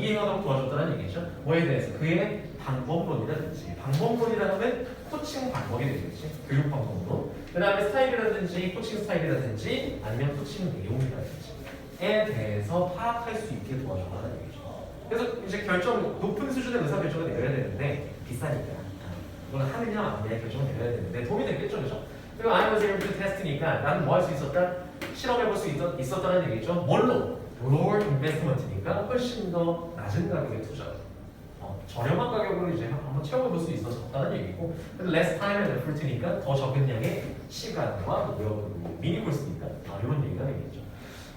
이해하도록 도와줬다는 얘기죠. 뭐에 대해서 그의 방법론이라든지 방법론이라 하면 코칭 방법이 되겠지. 교육 방법론. 그 다음에 스타일이라든지 코칭 스타일이라든지 아니면 코칭 내용이라든지에 대해서 파악할 수 있게 도와준다는 얘기죠. 그래서 이제 높은 수준의 의사 결정을 내려야 되는데 비싸니까 이걸 하느냐 안 하느냐 결정을 내려야 되는데 도움이 되겠죠, 그죠? 그리고 I was able to test니까 나는 뭐 할 수 있었다? 실험해볼 수 있었다는 얘기죠. 뭘로? lower investment니까 훨씬 더 낮은 가격의 투자. 저렴한 가격으로 이제 한번 체험해볼 수 있었다는 얘기고, less time and effort니까 더 적은 양의 시간과 노력으로 미니 코스니까 이런 얘기가 되겠죠.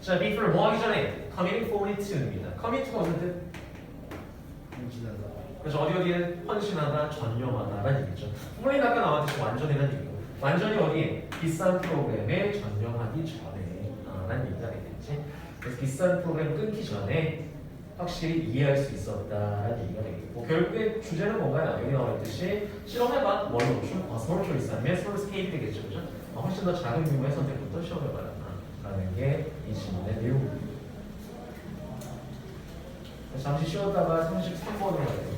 자, before 뭐 하기 전에 committing fully to입니다. commit to 무슨 뜻? 그래서 어디에 헌신하다, 전념하다라는 얘기죠. fully 아까 나왔듯이 완전이라는 얘기고, 완전히 어디에? 비싼 프로그램에 전념하기 전에 라는 얘기가 되겠지. 그래서 비싼 프로그램 끊기 전에 확실히 이해할 수 있었다라는 얘기가 되겠고, 결국에 주제는 뭔가요? 여기 나와있듯이 실험해봐. 뭘로? 스몰 초이스 아니면 스몰 스케일 되겠죠, 그죠? 훨씬 더 작은 규모의 선택부터 시험해봐라 라는 게 이 질문의 내용입니다. 잠시 쉬었다가 33번으로 갈게요.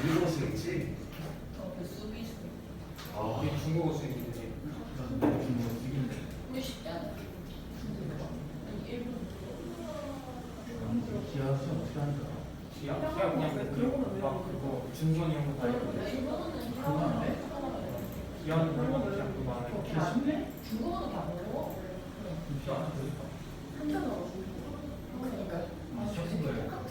일본어 쓰겠지? 우리 중국어 수익인데 근데 쉽지 않아. 아니, 일본. 기하 시험 어떻게 하는 거야? 기아 그냥 막 그거 준선 이런 거다 있고 일본어는 그거 안 돼? 기아는 그냥 그거 안 하고 기하 쉽네? 중국어는 다 어려워. 기하 안 되니까. 한자로. 그러니까. 아, 시험 거예요? 똑같아.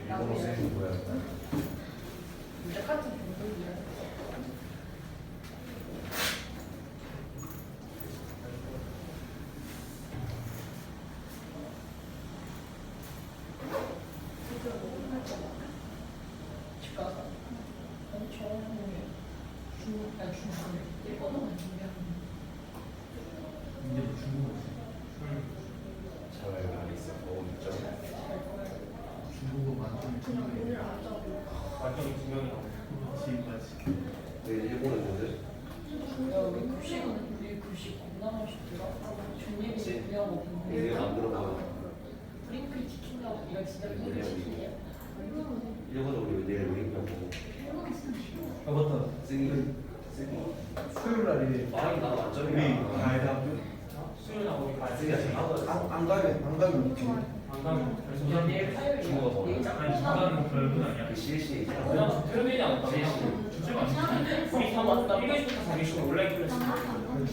일본어 쓰는 거야. 진짜 같은 정도이야. 집 가서 엄청 중국, 일본어만 준비하는 이제도 중국어 써. 잘 알겠어. 있죠. 중국어 만점 그냥 중국어. 오늘 안 자고. 완전히 두 명이 나오고 지금까지. 네, 일본어 있는데? 야, 우리 급식 겁나 맛있더라. 준님이 그냥 먹는데. 이게 안 들어가. 프링클 치킨하고 이거 진짜 프링클 치킨이야. 일본어 우리 내일 우리가 보고. 아 맞다. 쓰기. 수요일 날이 아, 나 완전히 우리 가야 수요일하고 우리 가야 쓰기 아직 하고 안 가면 어떻게? 안 가면 그래서 그냥 내일 화요일. 중국어 더 내일 어려워. 아니 중간은 별건 아니야 그 CC. 그냥 토요일이 안 CC. 주제가 아니지 우리 다 맞다 1교시부터 4교시가 온라인 클래스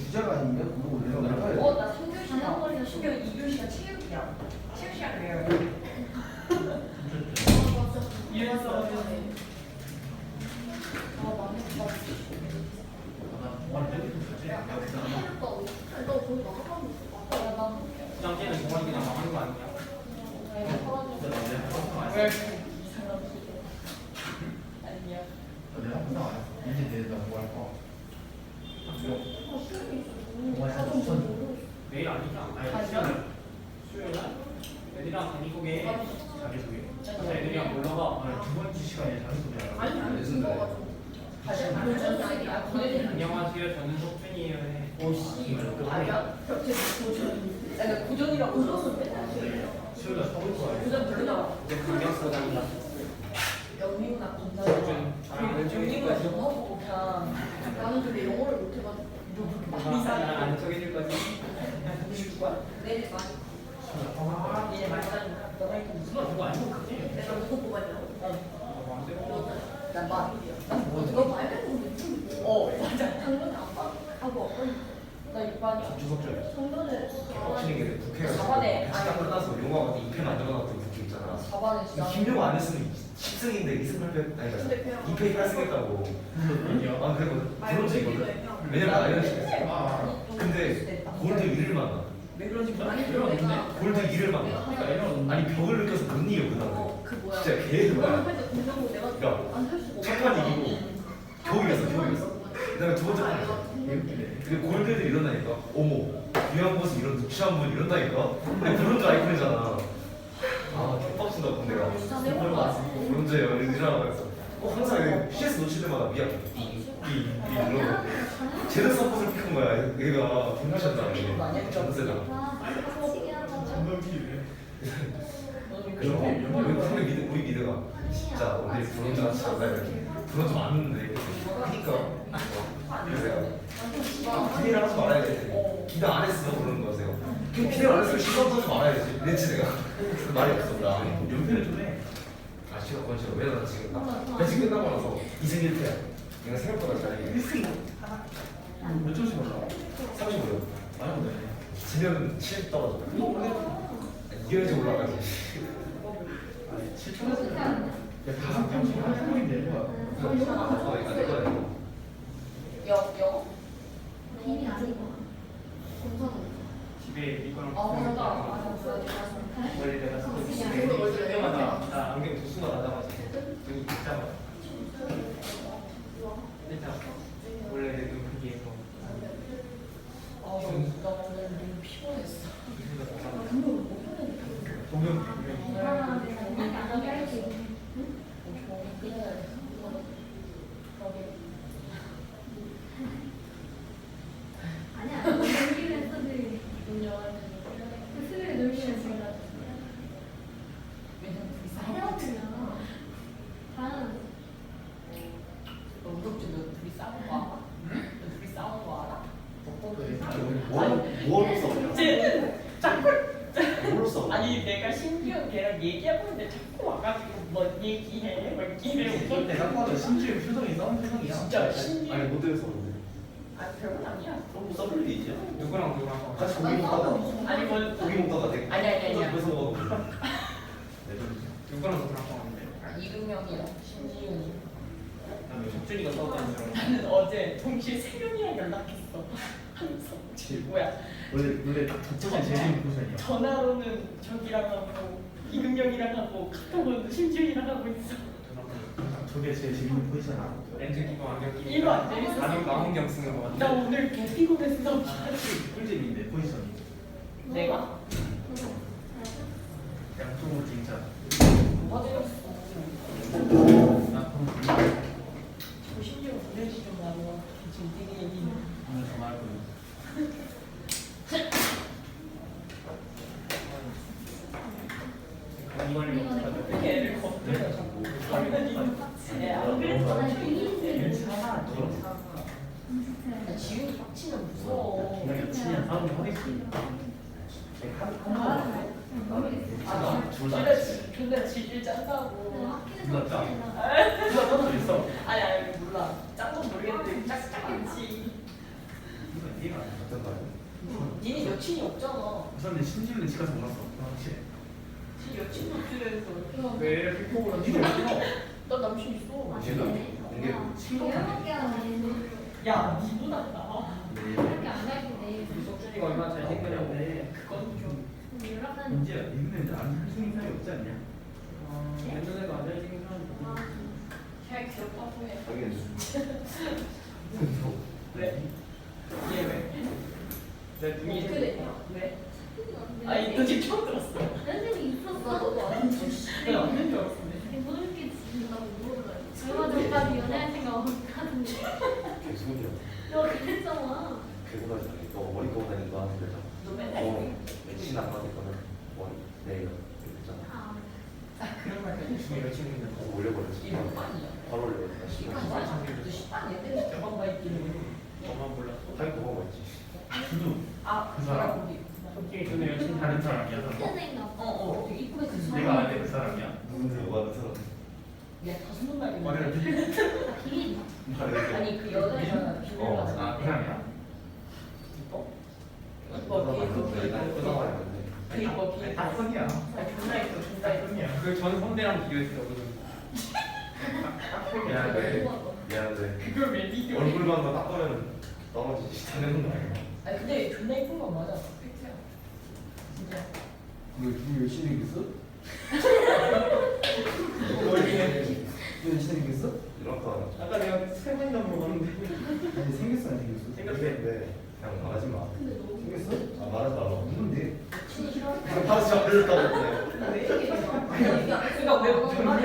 주제가 아닌데 그거 원래가 나가요. 나 3교시야. 심지어 2교시가 체육이야. 체육 시간 그래요. 이해했어 장기는 정말 그냥 망하는 거 아니야 내일 아니죠? 아니 시간을 수요일 날 애들이랑 자기 소개 자기소개. 애들이랑 놀러 가. 아니 두 번째 시간에 자기소개 하라고. 아니 아니 무슨 그거 도전이 아니야. 보내드리는 안녕하세요 저는 석준이에요. 오씨 아니야? 벽체 도전. 내가 고전이라고 들었는데. 수요일날 서울 거야. 고전 부르나? 이제 강력소장이다. 영민이나 검사. 저랑 영민이가 영어 보고 그냥 나는 근데 영어를 못해가지고 안 소개해줄 거지? 해줄 거야? 내일 많이. 내일 많이 다니까. 너가 이렇게 무슨 누가 그거 안 먹었지? 내가 누구 뽑았냐고? 마음대로. 난 말이야. 너 말하는 거 맞아. 당근에 아빠 하고 나 이반 주석적이야. 정도는 빡치는 게 국회가 사반에 시간 끝나서 용어가 입회 만들어놨던 국회 있잖아. 4반에 진짜. 김용 안 했으면 10승인데 2승 8패 아니 근데 그냥 2패 8승했다고. 아니요. 아 그리고 브론즈이거든. 왜냐면 알려줬어. 근데 골드 1을 만나. 왜 그런지 아니, 모르겠는데 그런 내가 골드 1을 만나. 그러니까 애가 아니 벽을 느껴서 못 이겨 그다음에. 그 뭐야 진짜 개거야. 할때 공정으로 내가 야, 안할 수가 없어. 첫판 이기고 겨우 이겼어. 그다음에 두 번째 판 이겼어. 근데 골드들 이런다니까. 어머 귀한 곳은 이런 누추한 분 이런다니까. 근데 브론즈 아이콘이잖아. 아 개빡친다 본데가. 진짜 해본 거 같아. 브론즈예요 이러라고 했어. 항상 이렇게 CS 놓칠 때마다 미안 이러고 제대로 서폿을 픽한 거야. 얘가 정말 이게 너무 세잖아. 장난기네. 그래서 우리 미드가 진짜 오늘 브론즈 같이 잡아야 돼. 브론즈 맞는데 그니까 기대를 하지 말아야 돼. 기대 안 했어 그러는 거세요. 기대 안 했으면 시간 하지 말아야지. 냈지 내가. 그래서 말이 없었다. 연패를 좀 해. 아 시간 건 싫어. 왜냐면 지금 배치 끝나고 나서 2승 1패야. 내가 생각보다 잘 이겨. 몇 점씩 올라? 35점. 많이 오네. 지면 7 떨어져. 이겨야지 올라가지. 아니 7점. 야 5점씩 한 point 내고 영 비밀이 아니고 집에 이거랑 맞아. 원래 내가 쓰고 있을 때마다 나 안경 두수가 낮아가지고 눈이 작아. 진짜 원래 내 눈 크기에서 나 오늘 너무 피곤했어. 동영 아니야. 놀기로 했어도 그 수요일에 놀기로 했어. 왜냐면 둘이 싸워. 하려면 다음 너 무섭지? 너 둘이 싸운 거 알아? 너 둘이 싸운 거 알아? 뭐로 싸우냐? 뭐로 싸우냐? 아니 내가 신기한 걔랑 얘기하고 있는데 자꾸 와가지고 뭐 얘기해 뭐 얘기해 내가 봐도 심지어 표정이 싸운 표정이야. 진짜 신기해. 아니 모델에서 오는데. 아 별건 아니야. 너무 써볼 일 있냐? 누구랑 같이 고기 먹다가 아니 뭐 고기 먹다가 내 아니야. 그래서 먹어. 누구랑 누구랑 싸웠는데 이금영이랑 신지훈이. 나는 석준이가 싸웠다는 줄 알았는데 나는 어제 동시에 세 명이랑 연락했어. 하면서 뭐야? 원래 닥쳐진 제일 좋은 포션이야. 전화로는 저기랑 하고 이금영이랑 하고 카톡은 신지훈이랑 하고 있어. 저게 제일 재밌는 포지션이야. 렌즈 끼고 안경 끼고 이거 안 재밌었어? 나는 망원경 쓰는 거 나 같아. 오늘 개 피곤했어. 꿀잼인데 포지션이. 내가 양쪽으로 진짜. 뭐가 되었어? 나 그럼 저 심지어 보내지 좀 나와. 지금 되게 얘기는. 오늘 전화할 거야. 이걸 못하죠. 왜 이렇게 애를 겁들여 자꾸. 당연히 애안 그랬어. 괜찮아. 나 지훈이 빡치면 무서워. 기가 막히면 싸움이 하겠지. 아, 근데 지질 짠다고. 누가 짜? 누가 짜도 있어. 아니 몰라. 짠건 모르겠는데 짝짝했지. 이거 이해가 안 돼. 어떤 말이야? 니네 여친이 없잖아. 우선 신지는 집 가서 몰랐어. 확실히. 지 여친 노출에서. 왜 이렇게 폭으로 니가 어디 가? 나 남친 있어. 제가 공개 야, 니보다 나. 이렇게 안 갈긴데 석준이가 얼마나 잘생겼는데 그건 좀. 연락하는 민지야, 이분은 나한테 한승인 사이 없지 않냐? 내 눈에도 안 잘생긴 사람 잘 귀엽다고 해. 당연히. 왜? 얘 왜? 내 눈이 어떻게 됐냐? 왜? 아니 너 지금 처음 들었어. 선생님이 있었어. 나도 안 돼. 내가 안된 줄 알았는데. 모르게 지는다고 물어봐요. 얼마 전까지 연애할 생각 없다는데. 개소리야. 너 그랬잖아. 개구나 잘해. 너 머리 감고 다니는 거 같은데. 너 맨날 며칠 안 받을 거는 머리 내일 그랬잖아. 아, 그런 말 그냥 중에 몇 친구 있는 거. 그래서 올려버렸지. 이거 아니야. 바로 올려버렸다. 너 식빵 얘들 저번 봐 있기는 너만 몰랐어. 타이 그거 맞지? 주도 아, 그 사람? 거기. 솔직히 그 여친 다른 사람이야. 선생님. 되게 이쁘게 생겼어. 내가 아는 그 사람이야. 누군데 뭐 하는 사람? 야, 다 숨은 말이 머리를 비밀. 아니 그 여자애가 비밀 어. 가서 아, 그 사람이야? 이뻐? 그 사람 아니었는데. 그 이뻐 비. 다 선이야. 존나 이뻐 존나 이뻐. 선이야. 그전 선배랑 비교했어. 미안한데. 미안한데. 그걸 왜 비교? 얼굴만 딱 보면 넘어지지. 다는 거 아니야. 아니 근데 존나 이쁜 건 맞아. 팩트야. 진짜. 너 준비 열심히 했어? 너 이렇게 너 열심히 했어? 이런 거 아까 내가 세 번이나 물어봤는데 아니 생겼어 안 생겼어? 생겼는데 그냥 말하지 마. 생겼어? 아 말하지 말라. 누군데? 말하지 말랬다고. 왜 이렇게 그러니까 왜 그만해?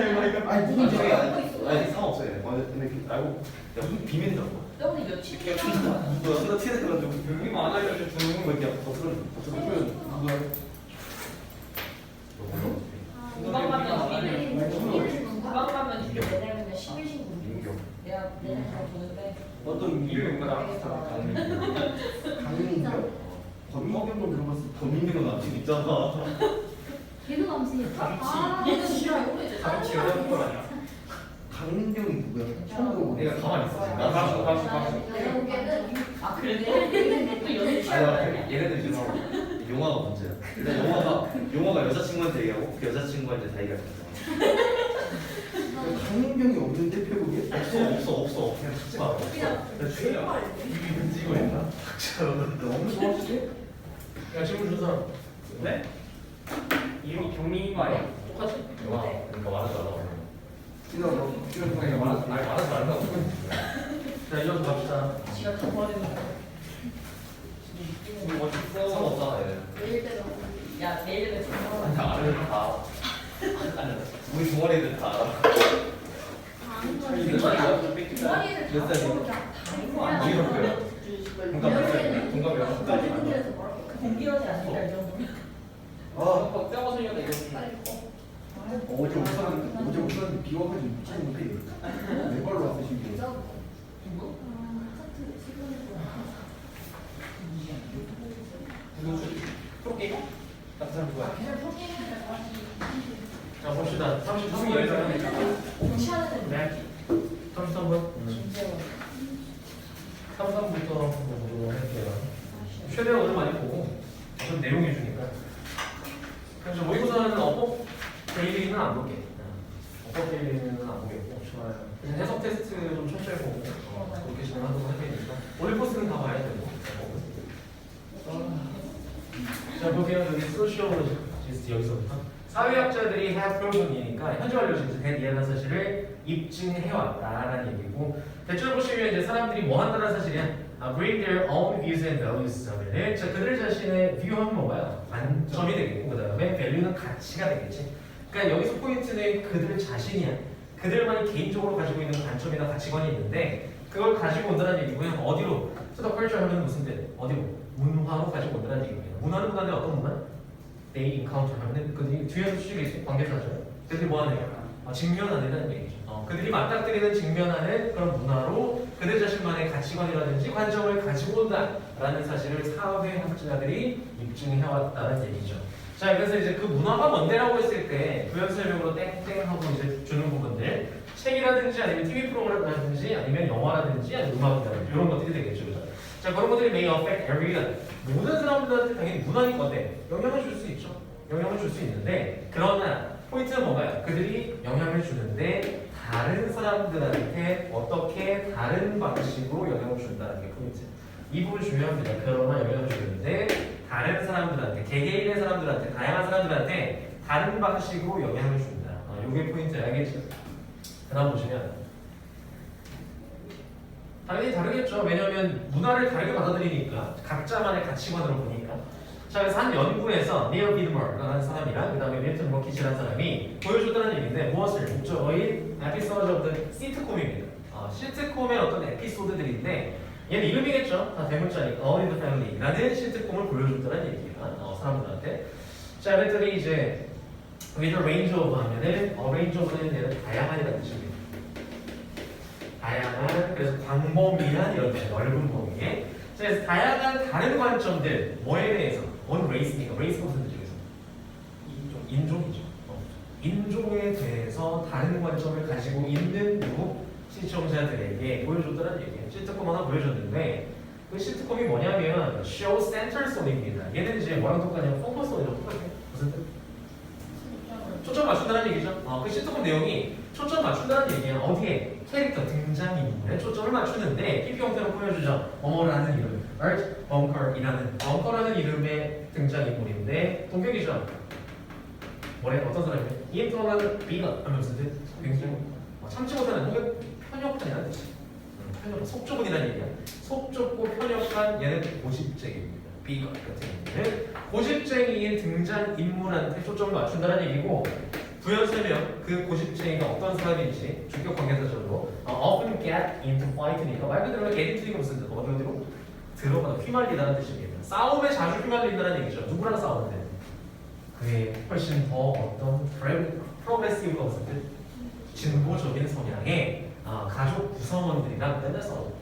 아니 누군지 저기 알아? 아니 상관없어요. 근데 알고 야 무슨 비밀이라고. 너 근데 여친 누구야? 나 티내가지고 여기만 안 알려줘 주는 뭐 이렇게 버스를 누구야? 구박 가면 비밀. 구박 가면 뒤로 내내면 심일신고. 민경. 내가 내내 잘 보는데. 어떤 이유인가 나 강민경? 권민경도 들어봤어. 권민경은 남친 있잖아. 걔도 남친이야. 아, 얘는 진짜 이거 이제 잠시 여자 거 아니야? 강민경이 누구야? 처음 들어보네. 내가 가만히 있어. 지금. 가수. 내가 보기에는 아 그래? 또 연애 취향 아니 얘네들 지금 용화가 문제야. 근데 용화가 여자친구한테 얘기하고 그 여자친구한테 다 얘기하잖아. 강민경이 없는데 표국에? 없어. 그냥 찾지 마. 그냥 주야. 이게 문지고 있나? 너무 좋았지? 야 질문 준 사람. 네? 이름이 경민인 거 아니야? 똑같이? 용화 그러니까 말하지 말라고. 이거 말하지 말라고. 자 이어서 갑시다. 지가 다 버리는 거야. 이거 멋있어. 상관없잖아 얘. 내일 때도 야 내일은 다 알아. 다 알아. 우리 동아리 애들 다 알아. 아는 거 몇 살이야? 동아리를 몇 다 살이야? 보고 다 다른 거 우리 학교야? 동갑 몇 살이야? 동갑이야? 그 공기여자 아니야 이 정도면. 아 뼈가 소리가 이거. 어제 오셨는데 비와가지고 미치는 못해. 내 발로 왔어 심지어. 누구? 누구? 프로게이머? 같은 사람 누구야? 그냥 포기해야 자 봅시다. 33번. 옥치하는 네. 33번. 진짜 33부터 보도록 할게요. 최대한 오늘 많이 보고 좀 내용이 주니까. 그래서 모의고사는 어법 데일리는 안 볼게. 어법 데일리는 안 보겠고 좋아요. 그냥 해석 테스트 좀 천천히 보고 그렇게 진행하도록 할 테니까 올리 포스는 다 봐야 되고. 자 볼게요. 여기 소시올로지스트 여기서부터 사회학자들이 have proven이니까 현재 완료 진짜 대이해한 사실을 입증해왔다라는 얘기고 대체로 보시면 이제 사람들이 뭐 한다는 사실이야. bring their own views and values 하면은 자 그들 자신의 뷰하면 뭐가요? 관점이 되겠고 그 다음에 value는 가치가 되겠지. 그러니까 여기서 포인트는 그들 자신이야. 그들만이 개인적으로 가지고 있는 관점이나 가치관이 있는데 그걸 가지고 온다는 얘기고요. 어디로? So the culture 하면 무슨 데? 어디로? 문화로 가지고 온다는 얘기입니다. 문화는 문화인데 어떤 문화? They encounter 하면 그들이 뒤에서 수식이지 관계사죠. 그들이 뭐 하는 거야? 직면하는 얘기죠. 그들이 맞닥뜨리는 직면하는 그런 문화로 그들 자신만의 가치관이라든지 관점을 가지고 온다라는 사실을 사회학자들이 입증해왔다는 얘기죠. 자, 그래서 이제 그 문화가 뭔데라고 했을 때 부연 설명으로 땡땡하고 이제 주는 부분들 책이라든지 아니면 TV 프로그램이라든지 아니면 영화라든지 아니면 음악이라든지 이런 것들이 되겠죠. 그죠? 자, 그런 것들이 may affect everyone. 모든 사람들한테 당연히 문화인 건데 영향을 줄 수 있죠. 영향을 줄 수 있는데 그러나 포인트는 뭔가요? 그들이 영향을 주는데 다른 사람들한테 어떻게 다른 방식으로 영향을 준다는 게 포인트. 이 부분 중요합니다. 그러나 영향을 주는데 다른 사람들한테, 개개인의 사람들한테, 다양한 사람들한테 다른 방식으로 영향을 준다. 이게 포인트 알겠죠? 그 다음 보시면 당연히 다르겠죠. 왜냐하면 문화를 다르게 받아들이니까 각자만의 가치관으로 보니까. 자, 그래서 한 연구에서 니어 비드머라는 사람이랑 그 다음에 밀턴 머키치라는 사람이 보여줬다는 얘기인데 무엇을 목적어인 에피소드 오브 시트콤입니다. 시트콤의 어떤 에피소드들인데 얘는 이름이겠죠. 다 대문자니까 All in the Family라는 시트콤을 보여줬다는 얘기야. 사람들한테. 자, 그랬더니 이제 with a range of 하면은 range of는 얘는 다양한이라는 뜻입니다. 다양한, 그래서 광범위한 이런 뜻, 넓은 범위에. 자, 그래서 다양한 다른 관점들, 뭐에 대해서? 뭔 레이스니까, 레이스가 무슨 뜻이겠어? 인종이죠. 인종에 대해서 다른 관점을 가지고 있는 누구? 시청자들에게 보여줬다는 얘기예요. 시트콤 하나 보여줬는데 그 시트콤이 뭐냐면 show center son입니다. 얘는 이제 뭐랑 똑같냐면 포커스 son이랑 똑같아요. 무슨 뜻? 초점 맞춘다는 얘기죠. 그 시트콤 내용이 초점 맞춘다는 얘기예요. 어디에? 캐릭터, 등장인물에 초점을 맞추는데 PP 형태로 보여주죠. 어머라는 이름, Art Bunker이라는 벙커라는 이름의 등장인물인데 동격이죠. 뭐래? 어떤 사람이에요? 인터널 비너 하면 무슨 뜻? 굉장히 참지 못하는 혹은 편협한이라는 뜻이에요. 편협, 속 좁은이라는 얘기야. 속 좁고 편협한 얘는 고집쟁이입니다. 비너 같은 경우는 고집쟁이인 등장인물한테 초점을 맞춘다는 얘기고 부연 설명, 그 고집쟁이가 어떤 사람인지 주격 관계사적으로 often get into fight니까 말 그대로 get into가 무슨 뜻? 어디로? 들어가다 휘말리다는 뜻입니다. 싸움에 자주 휘말린다는 얘기죠. 누구랑 싸우는데? 그의 훨씬 더 어떤 프로그레시브가 무슨 뜻? 진보적인 성향의 가족 구성원들이랑 맨날 싸우고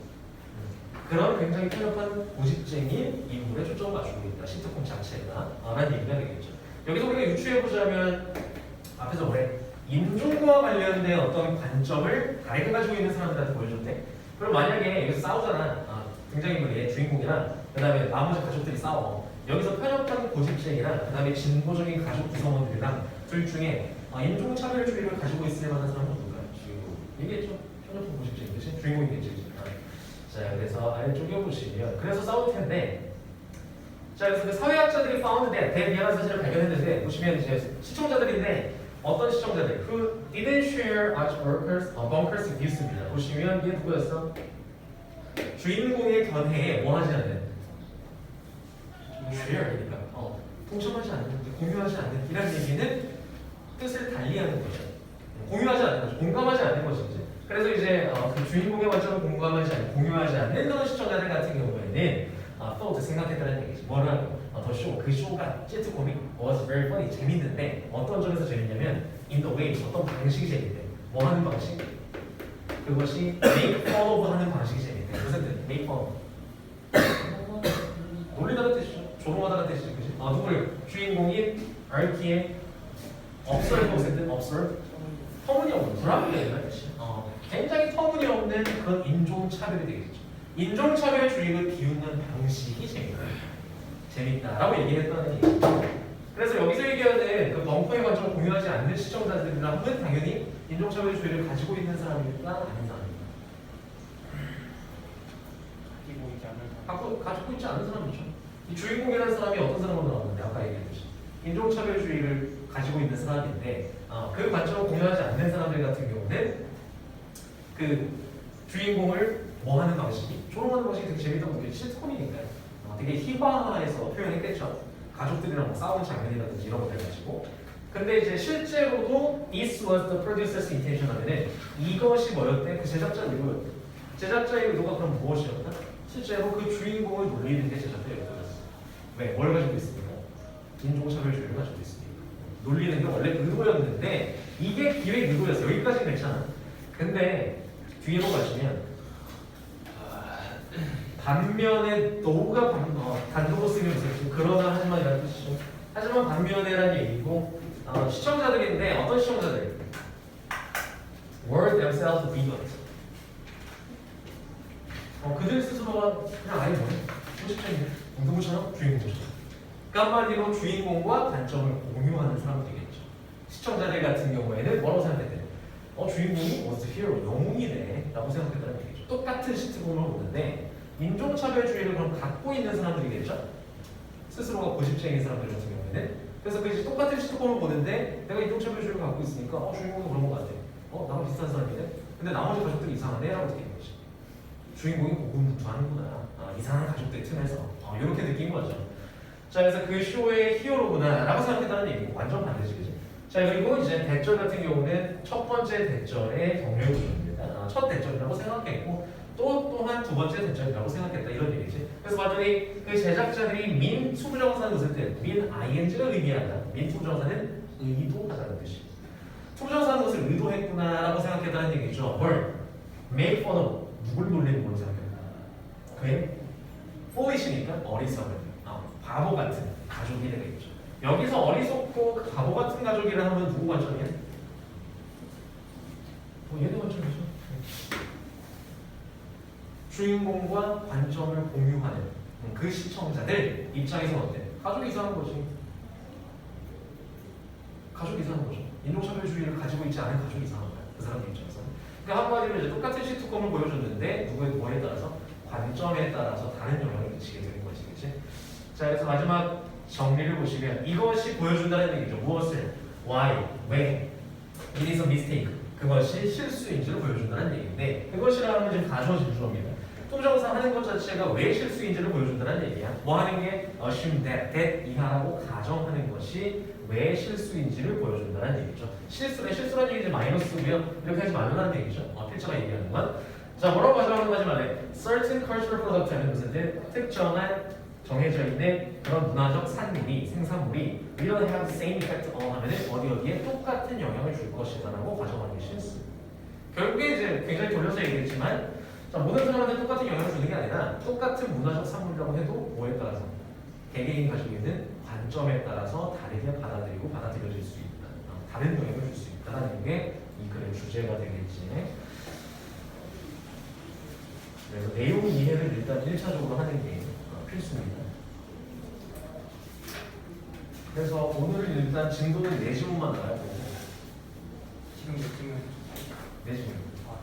그런 굉장히 편협한 고집쟁이 인물에 초점을 맞추고 있다. 시트콤 자체가 라는 얘기가 되겠죠. 여기서 우리가 유추해보자면 앞에서 뭐래? 인종과 관련된 어떤 관점을 다르게 가지고 있는 사람들한테 보여줬대. 그럼 만약에 여기서 싸우잖아. 등장인물이 주인공이랑 그 다음에 나머지 가족들이 싸워. 여기서 편협한 고집쟁이랑 그 다음에 진보적인 가족 구성원들이랑 둘 중에 인종차별주의를 가지고 있을 만한 사람은 누굴까요? 주인공. 얘기했죠? 편협한 고집쟁이. 그치? 주인공이겠지. 자, 그래서 아래쪽에 보시면 그래서 싸울 텐데 자, 그래서 그 사회학자들이 파운드에 대비하는 사실을 발견했는데 보시면 이제 시청자들인데 어떤 시청자들? Who didn't share as bunkers views입니다. 보시면 이게 누구였어? 주인공의 견해에 뭐 하지 않는? share니까 동참하지 않는, 공유하지 않는 이라는 얘기는 뜻을 달리하는 거죠. 공유하지 않는 거죠. 공감하지 않는 것이지. 그래서 이제 그 주인공의 관점을 공감하지 않는, 공유하지 않는 그런 시청자들 같은 경우에는 또 생각했다는 얘기지. 뭐라고? 더 쇼, 그 쇼가 시트콤이 was very funny, 재밌는데 어떤 점에서 재밌냐면 in the way, 어떤 방식이 재밌대. 뭐 하는 방식? 그것이 make fun of 하는 방식이 재밌대. 무슨 뜻? make fun of. 놀리다는 뜻이죠. 조롱하다는 뜻이죠. 그치? 누구를? 주인공인 알키의 observe, 무슨 뜻? observe? 터무니없는, 불합리한 뜻이. 굉장히 터무니없는 그런 인종차별이 되겠죠. 인종차별주의를 비웃는 방식이 재밌다라고 얘기했다는 얘기죠. 그래서 여기서 얘기하는 그 벙커의 관점을 공유하지 않는 시청자들이라면 당연히 인종차별주의를 가지고 있는 사람일까 아닌 사람입니다. 가지고 있지 않은 사람이죠. 이 주인공이라는 사람이 어떤 사람으로 나왔는데 아까 얘기했듯이 인종차별주의를 가지고 있는 사람인데 그 관점을 공유하지 않는 사람들 같은 경우는 그 주인공을 뭐 하는 방식이 조롱하는 방식이 되게 재밌다고 보기 시트콤이니까요. 되게 희화해서 표현했겠죠. 가족들이랑 뭐 싸우는 장면이라든지 이런 것들 가지고. 근데 이제 실제로도 this was the producer's intention 하면은 이것이 뭐였대? 그 제작자 의도였대. 제작자의 의도가 그럼 무엇이었나? 실제로 그 주인공을 놀리는 게 제작자의 의도였어. 왜? 뭘 가지고 있습니까? 인종차별주의를 가지고 있습니다. 놀리는 게 원래 의도였는데 이게 기획 의도였어. 여기까지는 괜찮아. 근데 뒤로 가시면 반면에 너가 단독으로 쓰면 무슨 그러나 하지만이라는 뜻이죠. 하지만 반면에라는 얘기고 시청자들인데 어떤 시청자들? Were themselves bigot. 그들 스스로가 그냥 아예 뭐해? 소식자인데 누구처럼? 주인공처럼. 그러니까 한마디로 주인공과 관점을 공유하는 사람들이겠죠. 시청자들 같은 경우에는 뭐라고 생각했대? 주인공이 was the hero, 영웅이네 라고 생각했다는 얘기죠. 똑같은 시트콤을 보는데 인종차별주의를 그럼 갖고 있는 사람들이겠죠? 스스로가 고집쟁이인 사람들 같은 경우에는. 그래서 그 똑같은 시트콤을 보는데 내가 인종차별주의를 갖고 있으니까 주인공도 그런 것 같아. 나랑 비슷한 사람인데? 근데 나머지 가족들이 이상하네? 라고 느끼는 거지. 주인공이 고군분투하는구나. 이상한 가족들 틈에서 이렇게 느낀 거죠. 자, 그래서 그 쇼의 히어로구나라고 생각했다는 얘기고 완전 반대지, 그죠? 자, 그리고 이제 대절 같은 경우는 첫 번째 대절의 경륜입니다. 첫 대절이라고 생각했고 또한 두 번째 대절이라고 생각했다 이런 얘기지. 그래서 완전히 그 제작자들이 민 투부정사는 무슨 뜻? 민 ing를 의미한다. 민 투부정사는 의도하다는 뜻이. 투부정사는 것을 의도했구나라고 생각했다는 얘기죠. 뭘? make fun of 누굴 놀리는 걸로 생각했다. 그의 foolish니까 어리석은 바보 같은 가족이 되겠죠. 여기서 어리석고 바보 같은 가족이라 하면 누구 관점이야? 얘네 관점이죠. 주인공과 관점을 공유하는 그 시청자들 입장에서는 어때? 가족이 이상한 거지. 가족이 이상한 거죠. 인종차별주의를 가지고 있지 않은 가족이 이상한 거야. 그 사람들 입장에서는. 그러니까 한마디로 이제 똑같은 시트콤을 보여줬는데 누구의 뭐에 따라서 관점에 따라서 다른 영향을 미치게 되는 거지, 그렇지? 자, 그래서 마지막 정리를 보시면 이것이 보여준다는 얘기죠. 무엇을? Why? 왜? It is a mistake. 그것이 실수인지를 보여준다는 얘기인데 그것이라는 건 지금 가주어 진주어입니다. 투부정사 하는 것 자체가 왜 실수인지를 보여준다는 얘기야. 뭐 하는 게 assume that 이하라고 가정하는 것이 왜 실수인지를 보여준다는 얘기죠. 실수라는 얘기 이제 마이너스고요. 이렇게 하지 말라는 얘기죠. 필자가 얘기하는 건. 자, 뭐라고 가정하는 거지 말래. Certain cultural product 하는 것은 특정한 정해져 있는 그런 문화적 산물이 생산물이 will have the same effect on 하면은 어디에 똑같은 영향을 줄 것이다라고 가정하는 게 실수. 결국에 이제 굉장히 돌려서 얘기했지만 자, 모든 사람한테 똑같은 영향을 주는 게 아니라 똑같은 문화적 산물이라고 해도 뭐에 따라서 개개인 가지고 있는 관점에 따라서 다르게 받아들이고 받아들여질 수 있다. 다른 영향을 줄 수 있다는 게 이 글의 주제가 되겠지. 그래서 내용 이해를 일단 1차적으로 하는 게 필수입니다. 그래서 오늘은 일단 진도는 4지문만 나와야 되고 지금 몇 지문? 4지문 아,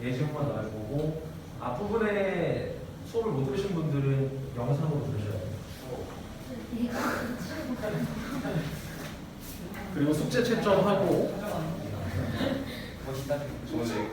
다행이다. 4지문만 나와야 보고 앞부분에 수업을 못 들으신 분들은 영상으로 들으셔야 돼요. 그리고 숙제 채점하고 멋있다. 저는